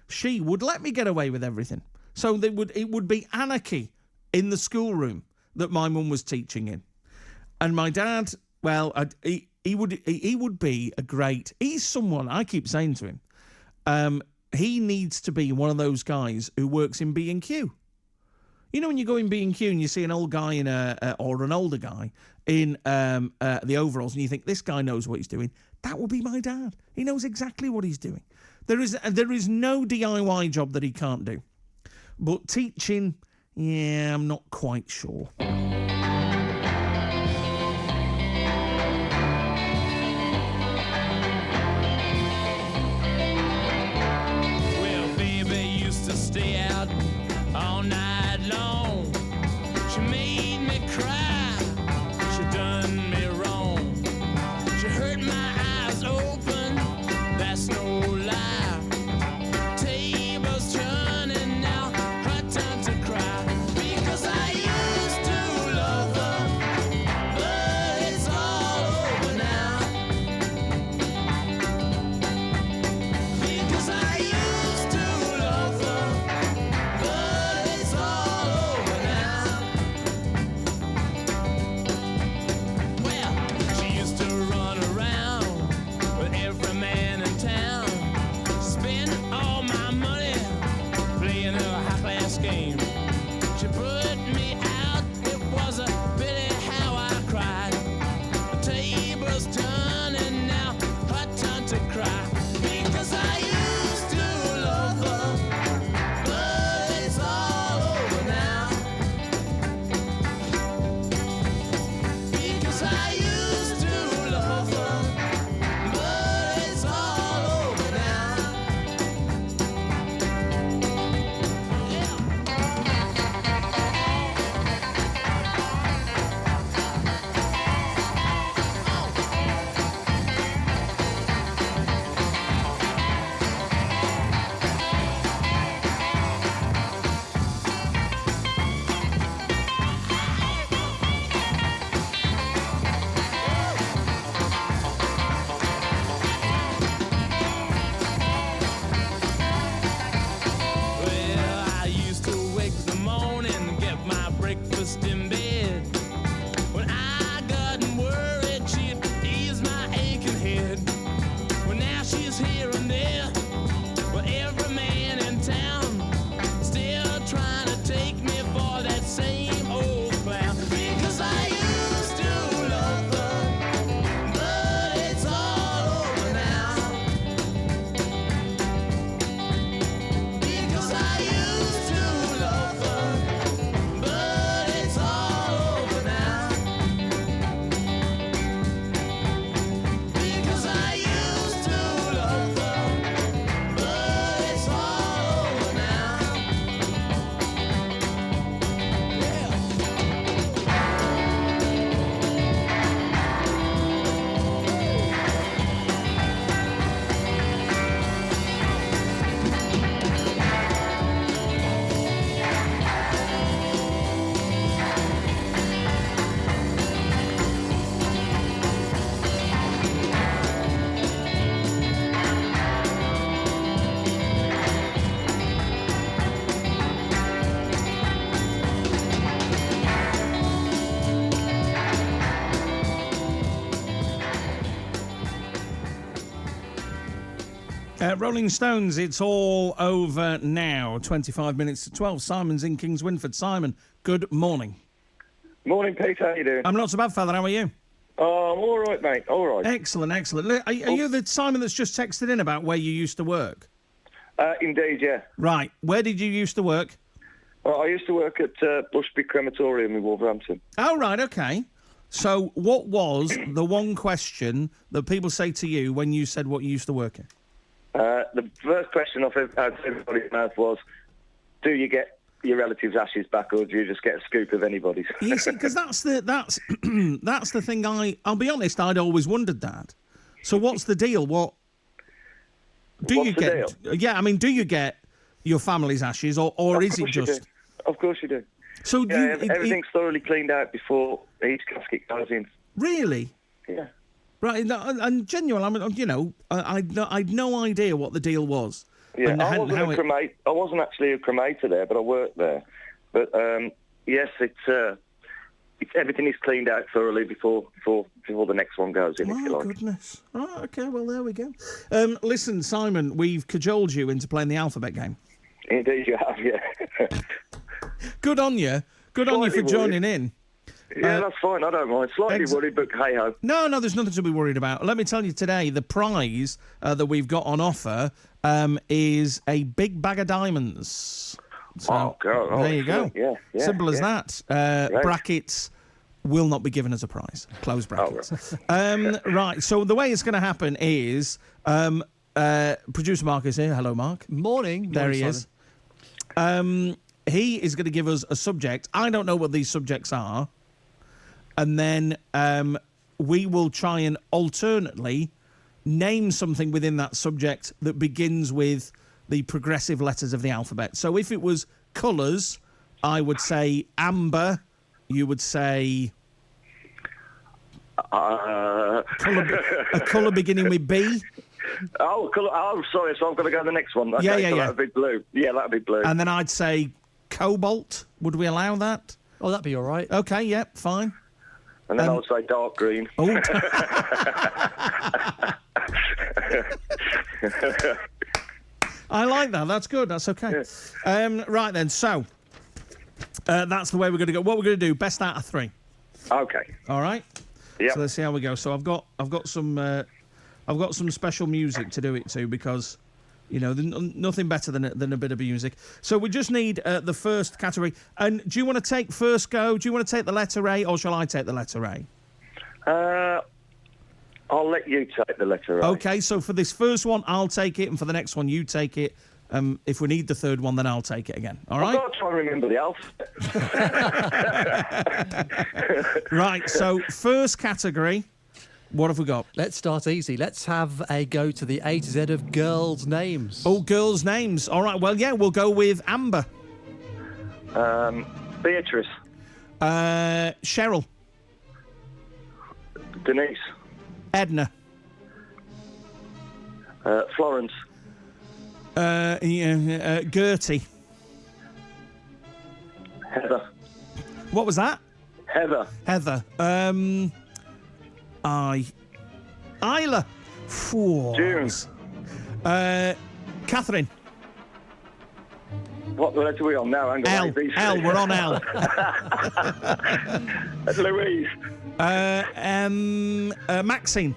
She would let me get away with everything. So it would be anarchy in the schoolroom that my mum was teaching in. And my dad, well, he would be a great. He's someone I keep saying to him. He needs to be one of those guys who works in B&Q. You know, when you go in B&Q and you see an old guy or an older guy in the overalls, and you think this guy knows what he's doing. That would be my dad. He knows exactly what he's doing. There is no DIY job that he can't do. But teaching, yeah, I'm not quite sure. Well, baby used to stay out all night long. She made me cry. She done me wrong. She hurt my eyes open. That's no lie. Tables turning now. Her time to cry. Because I used to love her, but it's all over now. Because I used to love her, but it's all over now. Well, she used to run around with every man in town, spend all my money playing a high-class game. She put me out, it was a pity how I cried. The tables turning now, her turn to cry. Because I used to love her, but it's all over now. Because I used to love her, but it's all over now. Well, I used to wake the morning, get my breakfast in bed. When I got worried, she'd ease my aching head. Well, now she's here and there, but every man in town still trying to take me for that same old clown. Because I used to love her, but it's all over now. Because I used to love her, but it's all over now. Because I used to love her, but it's all over now. Rolling Stones, it's all over now. 25 minutes to 12. Simon's in Kings Winford. Simon, good morning. Morning, Pete. How you doing? I'm not so bad, fella. How are you? Oh, I'm all right, mate. All right. Excellent, excellent. Look, Are you the Simon that's just texted in about where you used to work? Indeed, yeah. Right. Where did you used to work? Well, I used to work at Bushby Crematorium in Wolverhampton. Oh, right, okay. So what was the one question that people say to you when you said what you used to work in? The first question off everybody's mouth was, do you get your relatives' ashes back, or do you just get a scoop of anybody's? You see, because that's the thing. I'll be honest, I'd always wondered that. So what's the deal? What? do What's you the get? deal? Yeah, I mean, do you get your family's ashes, or is it course you just? do. Of course you do. So everything's thoroughly cleaned out before each casket goes in. Really? Yeah. Right, and genuine. I mean, you know, I'd no idea what the deal was. Yeah, and I wasn't actually a cremator there, but I worked there. But yes, it's everything is cleaned out thoroughly before the next one goes in. if you like. Goodness. Oh, okay. Well, there we go. Listen, Simon, we've cajoled you into playing the alphabet game. Indeed, you have. Yeah. Good on you. Good on you for joining in. Yeah, that's fine. I don't mind. Slightly worried, but hey ho. No, there's nothing to be worried about. Let me tell you today, the prize that we've got on offer is a big bag of diamonds. So, there you go. Yeah. Simple as that. Brackets will not be given as a prize. Close brackets. Right. So the way it's going to happen is producer Mark is here. Hello, Mark. Morning. There he is. He is going to give us a subject. I don't know what these subjects are. And then we will try and alternately name something within that subject that begins with the progressive letters of the alphabet. So if it was colours, I would say amber. You would say a colour beginning with B. Oh, colour. Oh, sorry. So I'm going to go to the next one. Okay, Yeah. That'd be blue. Yeah, that'd be blue. And then I'd say cobalt. Would we allow that? Oh, that'd be all right. Okay. Yep. Fine. And then I would say dark green. Oh. I like that. That's good. That's okay. Right then. So that's the way we're going to go. What we're going to do? Best out of 3. Okay. All right. Yeah. So let's see how we go. So I've got some special music to do it to because, you know, nothing better than a bit of music. So we just need the first category. And do you want to take first go? Do you want to take the letter A, or shall I take the letter A? I'll let you take the letter A. Okay, so for this first one, I'll take it, and for the next one, you take it. If we need the third one, then I'll take it again. All right? I've got to try and remember the alphabet. Right, so first category, what have we got? Let's start easy. Let's have a go to the A to Z of girls' names. Oh, girls' names. All right, well, yeah, we'll go with Amber. Beatrice. Cheryl. Denise. Edna. Florence. Gertie. Heather. What was that? Heather. Isla. June. Catherine. What letter are we on now? L. We're on L. Louise. Maxine.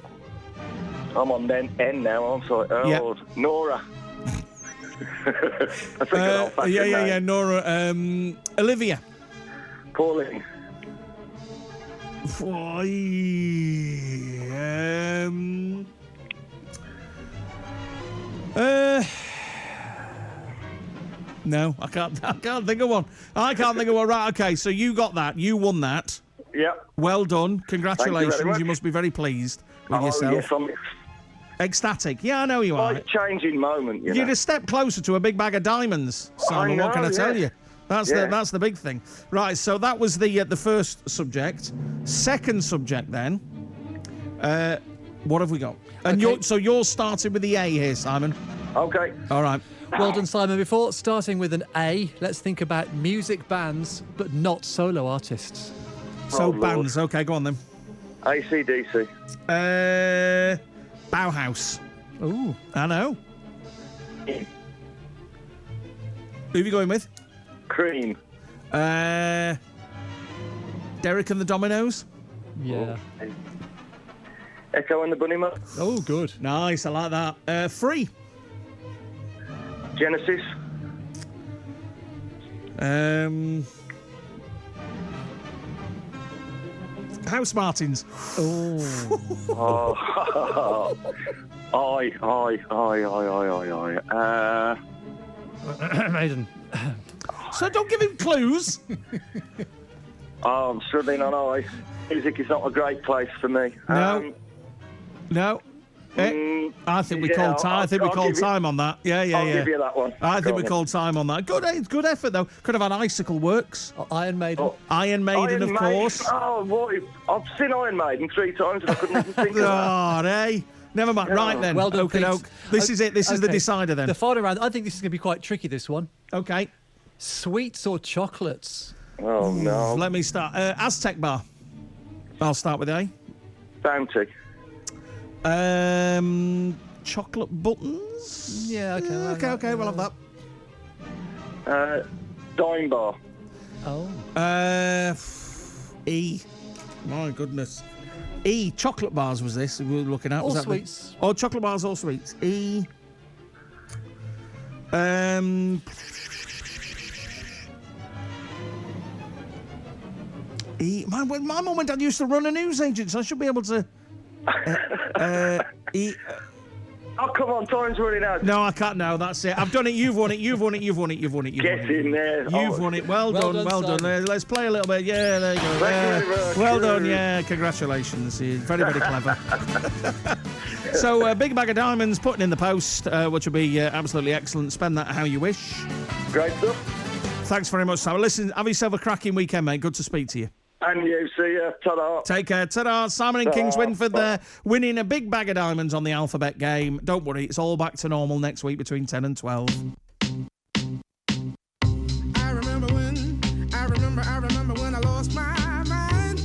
I'm on N now. I'm sorry. Oh, Yep. Nora. That's a good old-fashioned name. Nora. Olivia. Pauline. No, I can't think of one. Right, okay, so you got that. You won that. Yep. Well done. Congratulations. Thank you very much. Must be very pleased with yourself. Yes, I'm ecstatic. Yeah, I know you are. Life-changing moment, you know. You'd a step closer to a big bag of diamonds, Simon. What can I tell you? That's the big thing. Right, so that was the first subject. Second subject, then. What have we got? And you're starting with the A here, Simon. Okay. All right. Well done, Simon. Before starting with an A, let's think about music bands, but not solo artists. So bands. Okay, go on then. AC/DC. Bauhaus. Ooh. I know. Who are you going with? Cream. Derek and the Dominoes. Yeah. Echo and the Bunnymen. Oh, good. Nice, I like that. Free. Genesis. House Martins. Maiden. So don't give him clues. I'm struggling on I. Music is not a great place for me. No. I think we called time. I think we called time on that. Yeah. I'll give you that one. I think we called time on that. Good effort though. Could have had Icicle Works. Iron Maiden. Iron Maiden, of course. Oh, what? I've seen Iron Maiden 3 times and I couldn't even think of that. Oh, hey. Never mind. Right then. Well done, Pete. This is it. This is the decider then. The final round. I think this is going to be quite tricky. This one. Okay. Sweets or chocolates? Oh no. Let me start. Aztec Bar. I'll start with A. Bounty. Chocolate buttons. Yeah. Okay. Okay. We'll have that. Dime Bar. Oh. E. My goodness. E. Chocolate bars was this we were looking at? All was that sweets. Oh, chocolate bars, all sweets. E. E. My mum and dad used to run a news agent, so I should be able to. E. Oh, come on, time's running out. No, I can't. No, that's it. I've done it. You've won it. You've won it. You've won it. You've won it. You've Get won it. in there. You've won it. Well done. Well done. Let's play a little bit. Yeah, there you go. Thank you very much. Well done. Yeah, congratulations. You're very, very clever. So, Big Bag of Diamonds putting in the post, which will be absolutely excellent. Spend that how you wish. Great stuff. Thanks very much, Simon. Listen, have yourself a cracking weekend, mate. Good to speak to you. And you, see ya. Ta-da. Take care. Ta-da. Simon and Kings Winford there, winning a big bag of diamonds on the alphabet game. Don't worry, it's all back to normal next week between 10 and 12. I remember when I lost my mind.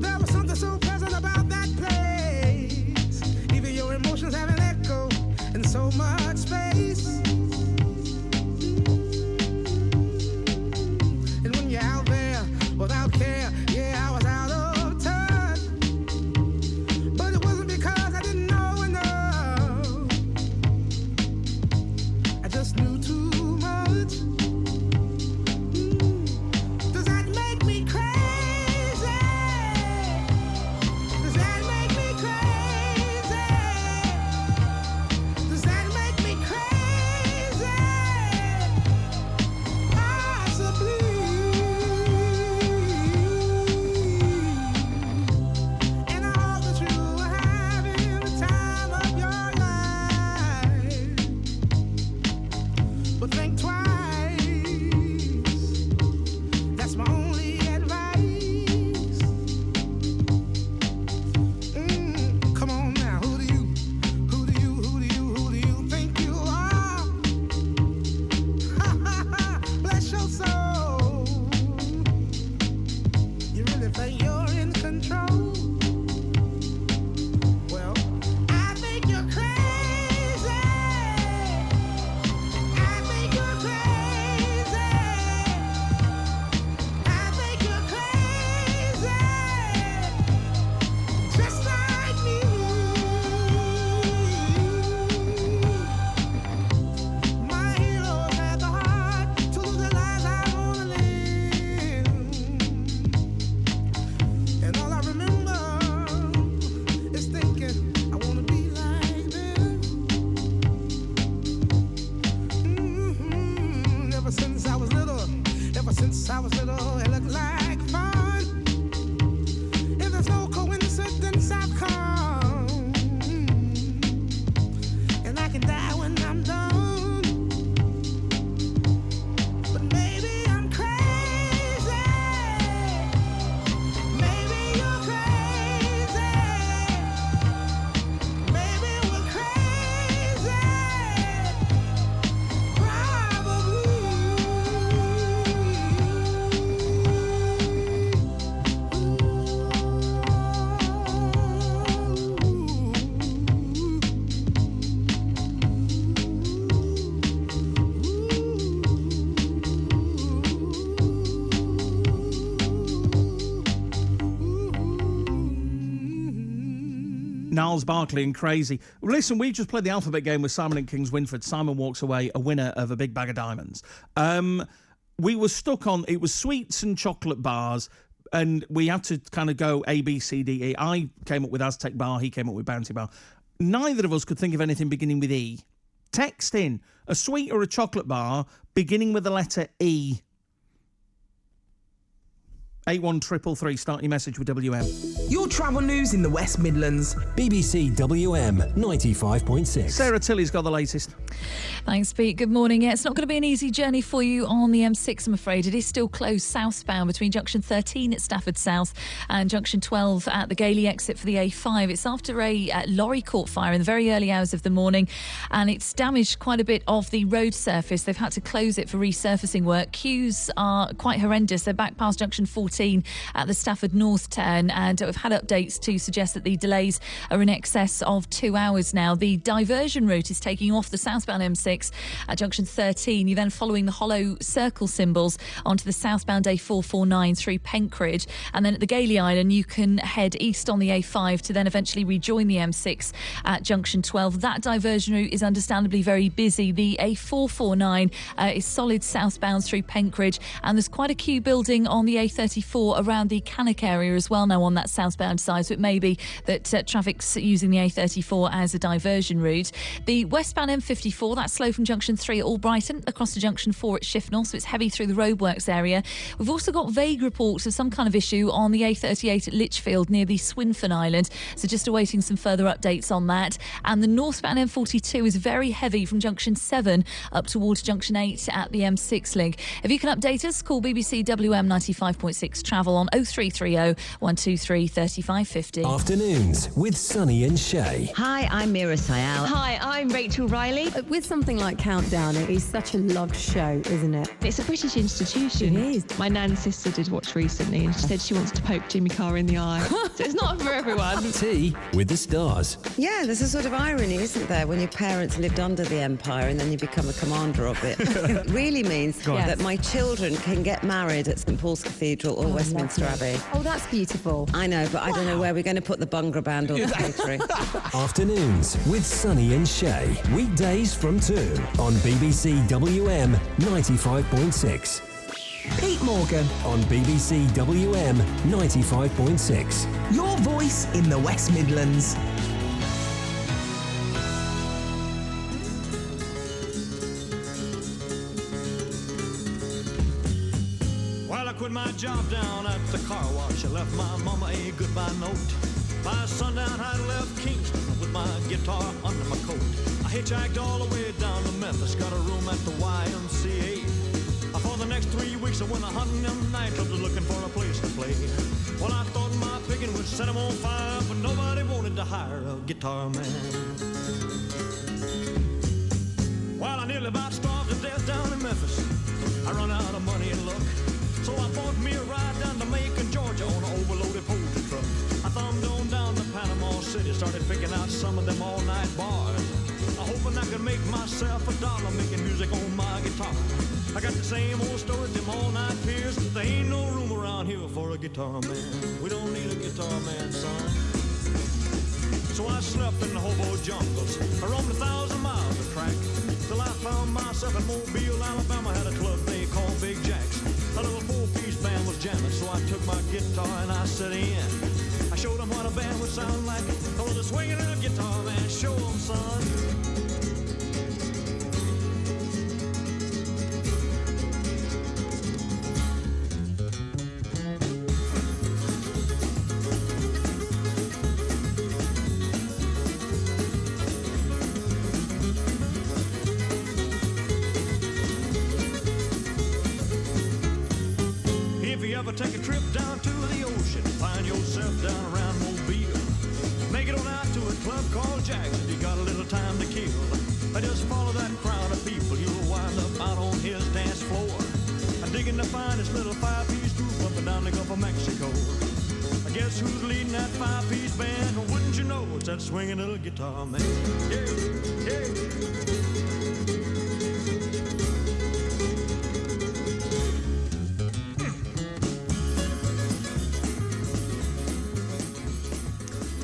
There was something so pleasant about that place. Even your emotions have an echo in so much space. And when you're out there without care, yeah, I was out of touch. But it wasn't because I didn't know enough. I just knew too much. Does that make me crazy? Does that make me crazy? Does that make me crazy? Possibly. And I hope that you are having the time of your life. But think twice. That's my only advice. Come on now, who do you think you are? Bless your soul. You really think you're in control? Well, I think you're crazy. I think you're crazy. I think you're crazy. Just like me. My heroes had the heart to lose the lives I wanna live. And all I remember is thinking I wanna be like them. Ever since I was little, it looked like fun. If there's no coincidence, I've come. And I can die when I'm done. But maybe I'm crazy. Maybe you're crazy. Maybe we're crazy. Niles Barkley and Crazy. Listen, we just played the alphabet game with Simon and Kings Winford. Simon walks away a winner of a big bag of diamonds. We were stuck on, it was sweets and chocolate bars, and we had to kind of go A, B, C, D, E. I came up with Aztec Bar, he came up with Bounty Bar. Neither of us could think of anything beginning with E. Text in a sweet or a chocolate bar beginning with the letter E. 81333. Start your message with WM. Your travel news in the West Midlands. BBC WM 95.6. Sarah Tilley's got the latest. Thanks, Pete. Good morning. Yeah, it's not going to be an easy journey for you on the M6, I'm afraid. It is still closed southbound between junction 13 at Stafford South and junction 12 at the Gailey exit for the A5. It's after a lorry caught fire in the very early hours of the morning, and it's damaged quite a bit of the road surface. They've had to close it for resurfacing work. Queues are quite horrendous. They're back past junction 14 at the Stafford North turn, and we've had updates to suggest that the delays are in excess of 2 hours now. The diversion route is taking off the southbound M6 at junction 13. You're then following the hollow circle symbols onto the southbound A449 through Penkridge, and then at the Gailey Island you can head east on the A5 to then eventually rejoin the M6 at junction 12. That diversion route is understandably very busy. The A449 is solid southbound through Penkridge, and there's quite a queue building on the A34 around the Cannock area as well now on that southbound side, so it may be that traffic's using the A34 as a diversion route. The westbound M54, that's slow from junction 3 at Albrighton across to junction 4 at Shifnal, so it's heavy through the roadworks area. We've also got vague reports of some kind of issue on the A38 at Lichfield near the Swinfen Island, so just awaiting some further updates on that. And the northbound M42 is very heavy from junction 7 up towards junction 8 at the M6 link. If you can update us, call BBC WM 95.6 Travel on 0330 123 3550. Afternoons with Sonny and Shay. Hi, I'm Mira Sayal. Hi, I'm Rachel Riley. With something like Countdown, it is such a loved show, isn't it? It's a British institution. It is. My nan's sister did watch recently and she said she wants to poke Jimmy Carr in the eye. So it's not for everyone. Tea with the stars. Yeah, there's a sort of irony, isn't there, when your parents lived under the empire and then you become a commander of it. It really means that my children can get married at St Paul's Cathedral or Westminster Abbey. Oh, that's beautiful. I know, but I don't know where we're going to put the Bungra Band or the catering. Afternoons with Sonny and Shay. Weekdays from 2 on BBC WM 95.6. Pete Morgan on BBC WM 95.6. Your voice in the West Midlands. Well, I quit my job down at the car wash. I left my mama a goodbye note. By sundown, I left Kingston with my guitar under my coat. I hitchhiked all the way down to Memphis, got a room at the YMCA. For the next 3 weeks, I went a hunting them nightclubs looking for a place to play. Well, I thought my picking would set them on fire, but nobody wanted to hire a guitar man. Well, I nearly about starved to death down in Memphis. I run out of money and luck, so I bought me a ride down to Macon, Georgia on an overloaded poultry truck. I thumbed on down to Panama City, started picking out some of them all-night bars. I hoping I could make myself $1 making music on my guitar. I got the same old story, them all-night peers. There ain't no room around here for a guitar man. We don't need a guitar man, son. So I slept in the hobo jungles. I roamed 1,000 miles of track till I found myself in Mobile, Alabama. Had a club they called Big Jack's. A little four-piece band was jamming, so I took my guitar and I set in. I showed them what a band would sound like. I was a swinging little guitar man. Show them, son. If you ever take a trip down to the ocean, find yourself down around Mobile. Make it on out to a club called Jack's if you got a little time to kill. I just follow that crowd of people, you'll wind up out on his dance floor. I'm digging to find this little five-piece group up and down the Gulf of Mexico. I guess who's leading that five-piece band? Well, wouldn't you know it's that swinging little guitar man? Yeah, yeah.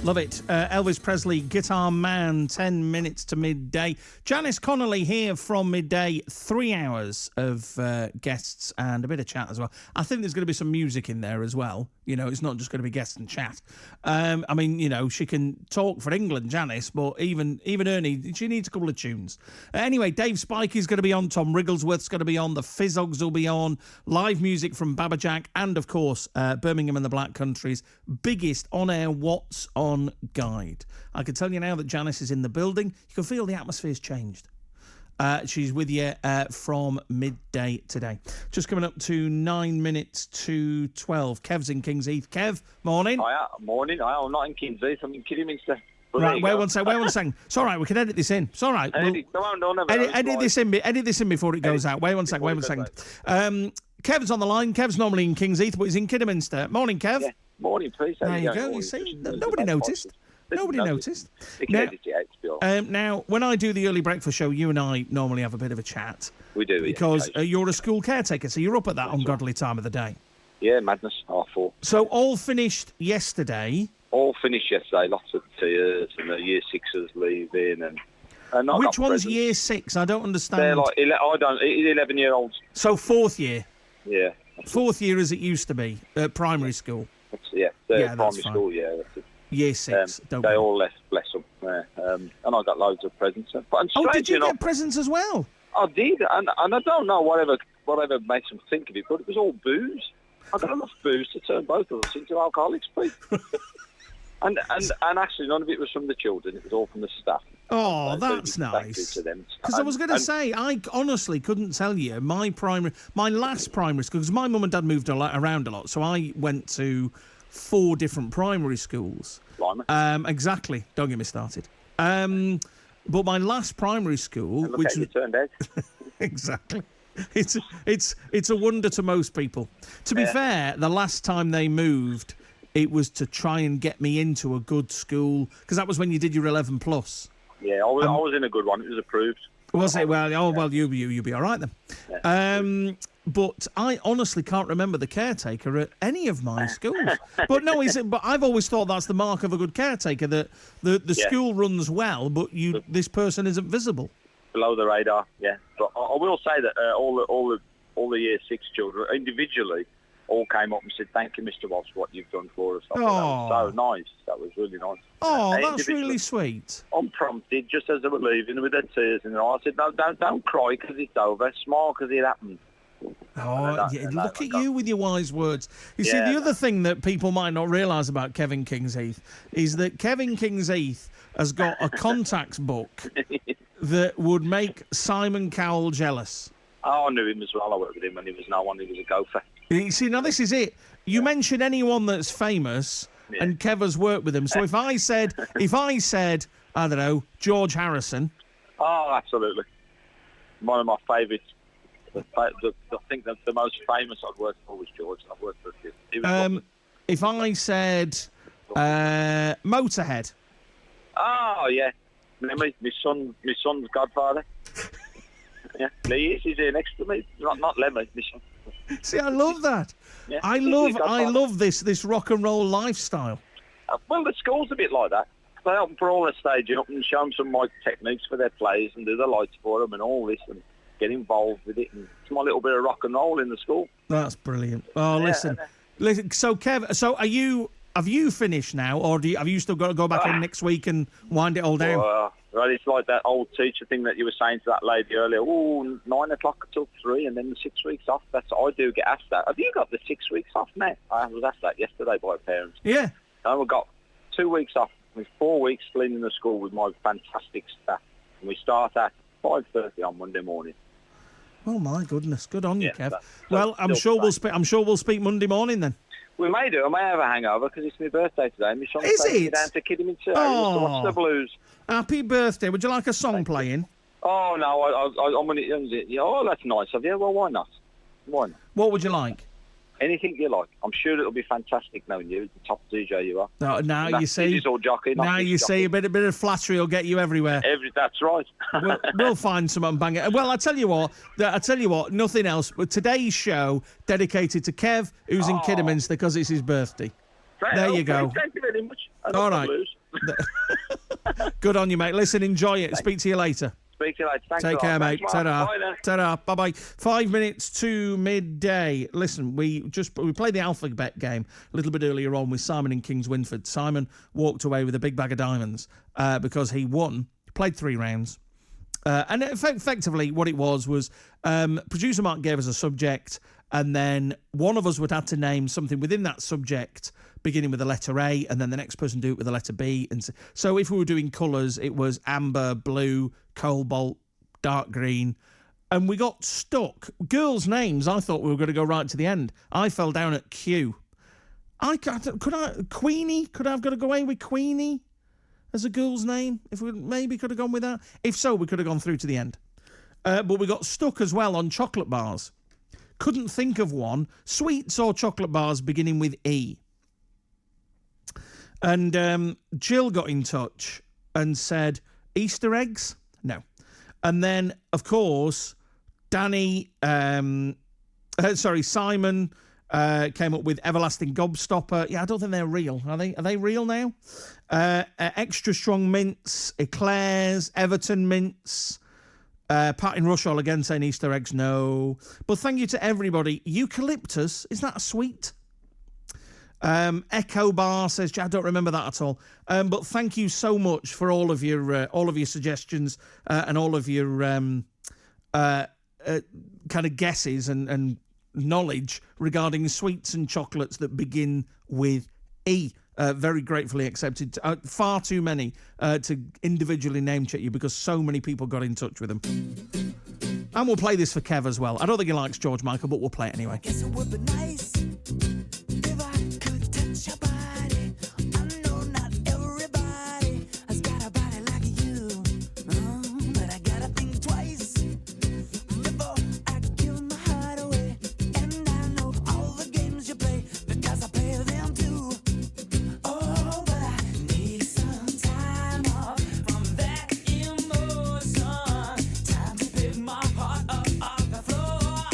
Love it. Elvis Presley, Guitar Man, 10 minutes to midday. Janice Connolly here from midday. 3 hours of guests and a bit of chat as well. I think there's going to be some music in there as well. You know, it's not just going to be guest and chat. I mean, you know, she can talk for England, Janice, but even Ernie, she needs a couple of tunes. Anyway, Dave Spikey's going to be on, Tom Wrigglesworth's going to be on, the Fizzogs will be on, live music from Baba Jack, and, of course, Birmingham and the Black Country's biggest on-air What's On guide. I can tell you now that Janice is in the building. You can feel the atmosphere's changed. She's with you from midday today. Just coming up to 9 minutes to 12. Kev's in Kings Heath. Kev, morning. Morning. I'm not in Kings Heath. I'm in Kidderminster. Right, wait one second. It's all right. We can edit this in. It's all right. Edit this in before it goes out. Wait one second. Kev's on the line. Kev's normally in Kings Heath, but he's in Kidderminster. Morning, Kev. Yeah. Morning, please. There you go. You see, nobody noticed. Nobody noticed. Now, when I do the early breakfast show, you and I normally have a bit of a chat. We do, because you're a school caretaker, so you're up at that ungodly time of the day. Yeah, madness, 4:30. So all finished yesterday. All finished yesterday. Lots of tears and the year sixers leaving and. Which one's year 6? I don't understand. They're like 11-year-olds. So 4th year. Yeah. 4th year as it used to be at primary school. Primary school. Yeah. Year 6. They all left, bless them. And I got loads of presents. Did you get presents as well? I did, and I don't know whatever makes them think of it, but it was all booze. I got enough booze to turn both of us into alcoholics, Pete. and actually, none of it was from the children. It was all from the staff. Oh, that's nice. Because I was going to say, I honestly couldn't tell you my last primary school, because my mum and dad moved around a lot, so I went to 4 different primary schools. Exactly. Don't get me started. But my last primary school, which you turned out. Exactly. It's a wonder to most people. To be fair, the last time they moved, it was to try and get me into a good school, because that was when you did your 11 plus. Yeah, I was in a good one. It was approved. Was it? Well, you'll be all right then. Yeah. But I honestly can't remember the caretaker at any of my schools. But no, but I've always thought that's the mark of a good caretaker, that the school runs well, but this person isn't visible. Below the radar, yeah. But I will say that all the year 6 children individually all came up and said, "Thank you, Mr. Walsh, for what you've done for us." That was so nice. That was really nice. Oh, that's really sweet. Unprompted, just as they were leaving with their tears in their eyes, I said, "No, don't cry because it's over. Smile because it happened." Look at you with your wise words. You see, the other thing that people might not realise about Kevin Kings Heath is that Kevin Kings Heath has got a contacts book that would make Simon Cowell jealous. Oh, I knew him as well. I worked with him when he was no one. He was a gopher. You see, now this is it. You mention anyone that's famous, and Kev has worked with him. So if I said, I don't know, George Harrison. Oh, absolutely. One of my favourites. I think that the most famous I've worked for was George. I've worked for him. If I said Motorhead. Oh, yeah. Remember, my son's godfather. Yeah, he's here next to me. Not Lemmy, my son. See, I love that. Yeah, I love this rock and roll lifestyle. Well, the school's a bit like that. They help them for all their staging up and show them some of my techniques for their plays and do the lights for them and all this and get involved with it. And it's my little bit of rock and roll in the school. That's brilliant. Oh, listen. So, Kev, have you finished now, or have you still got to go back in next week and wind it all down? Right, it's like that old teacher thing that you were saying to that lady earlier. 9 o'clock till 3 and then the 6 weeks off. I do get asked that. Have you got the 6 weeks off now? I was asked that yesterday by parents. Yeah. And we've got 2 weeks off with 4 weeks cleaning the school with my fantastic staff. And we start at 5:30 on Monday morning. Oh my goodness, good on you, Kev. Well, I'm sure we'll speak Monday morning then. We may do. I may have a hangover because it's my birthday today. My son's taking me down to Kidderminster to watch the Blues. Happy birthday! Would you like a song playing? Oh no, I'm going to. Oh, that's nice of you. Well, why not? Why not? What would you like? Anything you like. I'm sure it'll be fantastic knowing you. The top DJ you are. No, now you see. Jockey, now you see a bit of flattery will get you everywhere. That's right. we'll find some and bang it. Well, I tell you what. Nothing else. But today's show dedicated to Kev, who's in Kidderminster because it's his birthday. There you go. Thank you very much. All right. Good on you, mate. Listen, enjoy it. Speak to you later. Speak to you later. Thanks Take a lot. care, mate. Thanks, Mark. Ta-da. Bye then. Ta-da. Bye-bye. 5 minutes to midday. Listen, we played the alphabet game a little bit earlier on with Simon in Kings Winford. Simon walked away with a big bag of diamonds because he won. He played 3 rounds. And effectively what it was producer Mark gave us a subject, and then one of us would have to name something within that subject beginning with the letter A, and then the next person do it with the letter B. And so if we were doing colours, it was amber, blue, cobalt, dark green, and we got stuck. Girls' names, I thought we were going to go right to the end. I fell down at Q. Queenie? Could I have got to go away with Queenie as a girl's name? If we maybe could have gone with that. If so, we could have gone through to the end. But we got stuck as well on chocolate bars. Couldn't think of one. Sweets or chocolate bars beginning with E. And Jill got in touch and said, Easter eggs? No. And then, of course, Simon came up with Everlasting Gobstopper. Yeah, I don't think they're real. Are they? Are they real now? Extra Strong Mints, Eclairs, Everton Mints. Pat in Rushall again saying Easter eggs, no. But thank you to everybody. Eucalyptus, is that a sweet? Echo Bar says, I don't remember that at all. But thank you so much for all of your suggestions and all of your kind of guesses and knowledge regarding sweets and chocolates that begin with E. Very gratefully accepted. Far too many to individually name check you because so many people got in touch with them. And we'll play this for Kev as well. I don't think he likes George Michael, but we'll play it anyway. Guess it would be nice if I could touch your body. I know not everybody has got a body like you, but I gotta think twice before I give my heart away. And I know all the games you play because I play them too. Oh, but I need some time off from that emotion. Time to pick my heart up off the floor.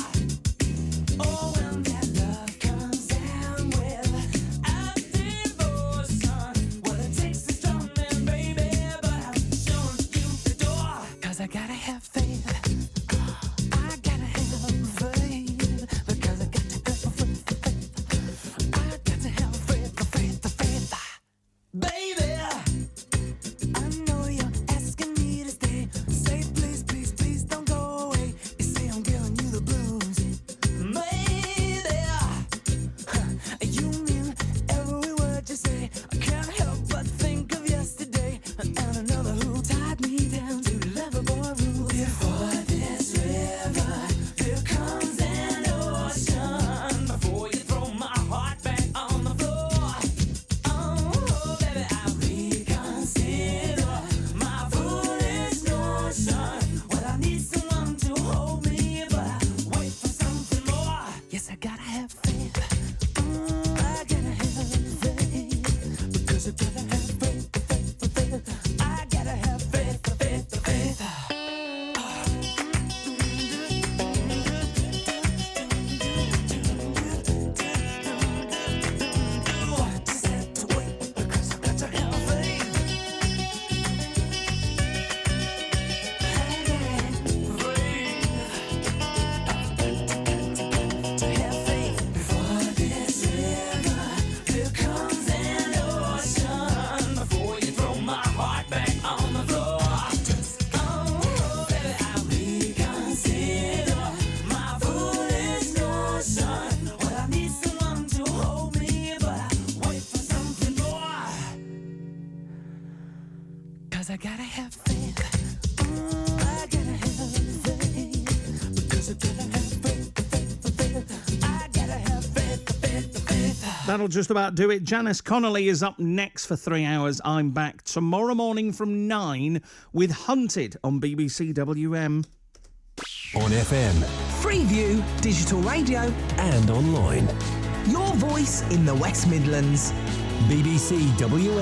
Oh, when that love comes down with a devotion. Well, it takes a strong man, baby, but I'm showing you the door. 'Cause I gotta have faith. I gotta have faith. Because I got to have faith. I got to have faith. Baby, I know you're asking me to stay. Say please, please, please don't go away. You say I'm giving you the blues. Maybe you mean every word you say. I can't help but think of yesterday and another who tied me down to lovable rules. Before this river, here comes an ocean. Before you throw my heart back on the floor. Oh, baby, I reconsider my foolish notion. Well, I need someone to hold me, but I wait for something more. Yes, I gotta have faith. I gotta have faith. Because I gotta have faith. I gotta have faith. Just have to wait because I got to have faith. To have faith. Before this river, here comes an ocean. Before you throw my heart back on the floor. Oh, baby, I reconsider my foolish notion. Well, I need someone to hold me, but I wait for something more. 'Cause I gotta have faith. I gotta have faith. Because I gotta have faith. I gotta have faith. That'll just about do it. Janice Connolly is up next for 3 hours. I'm back tomorrow morning from 9 with Hunted on BBC WM. On FM Freeview Digital Radio. and online. Your voice in the West Midlands. BBC WM.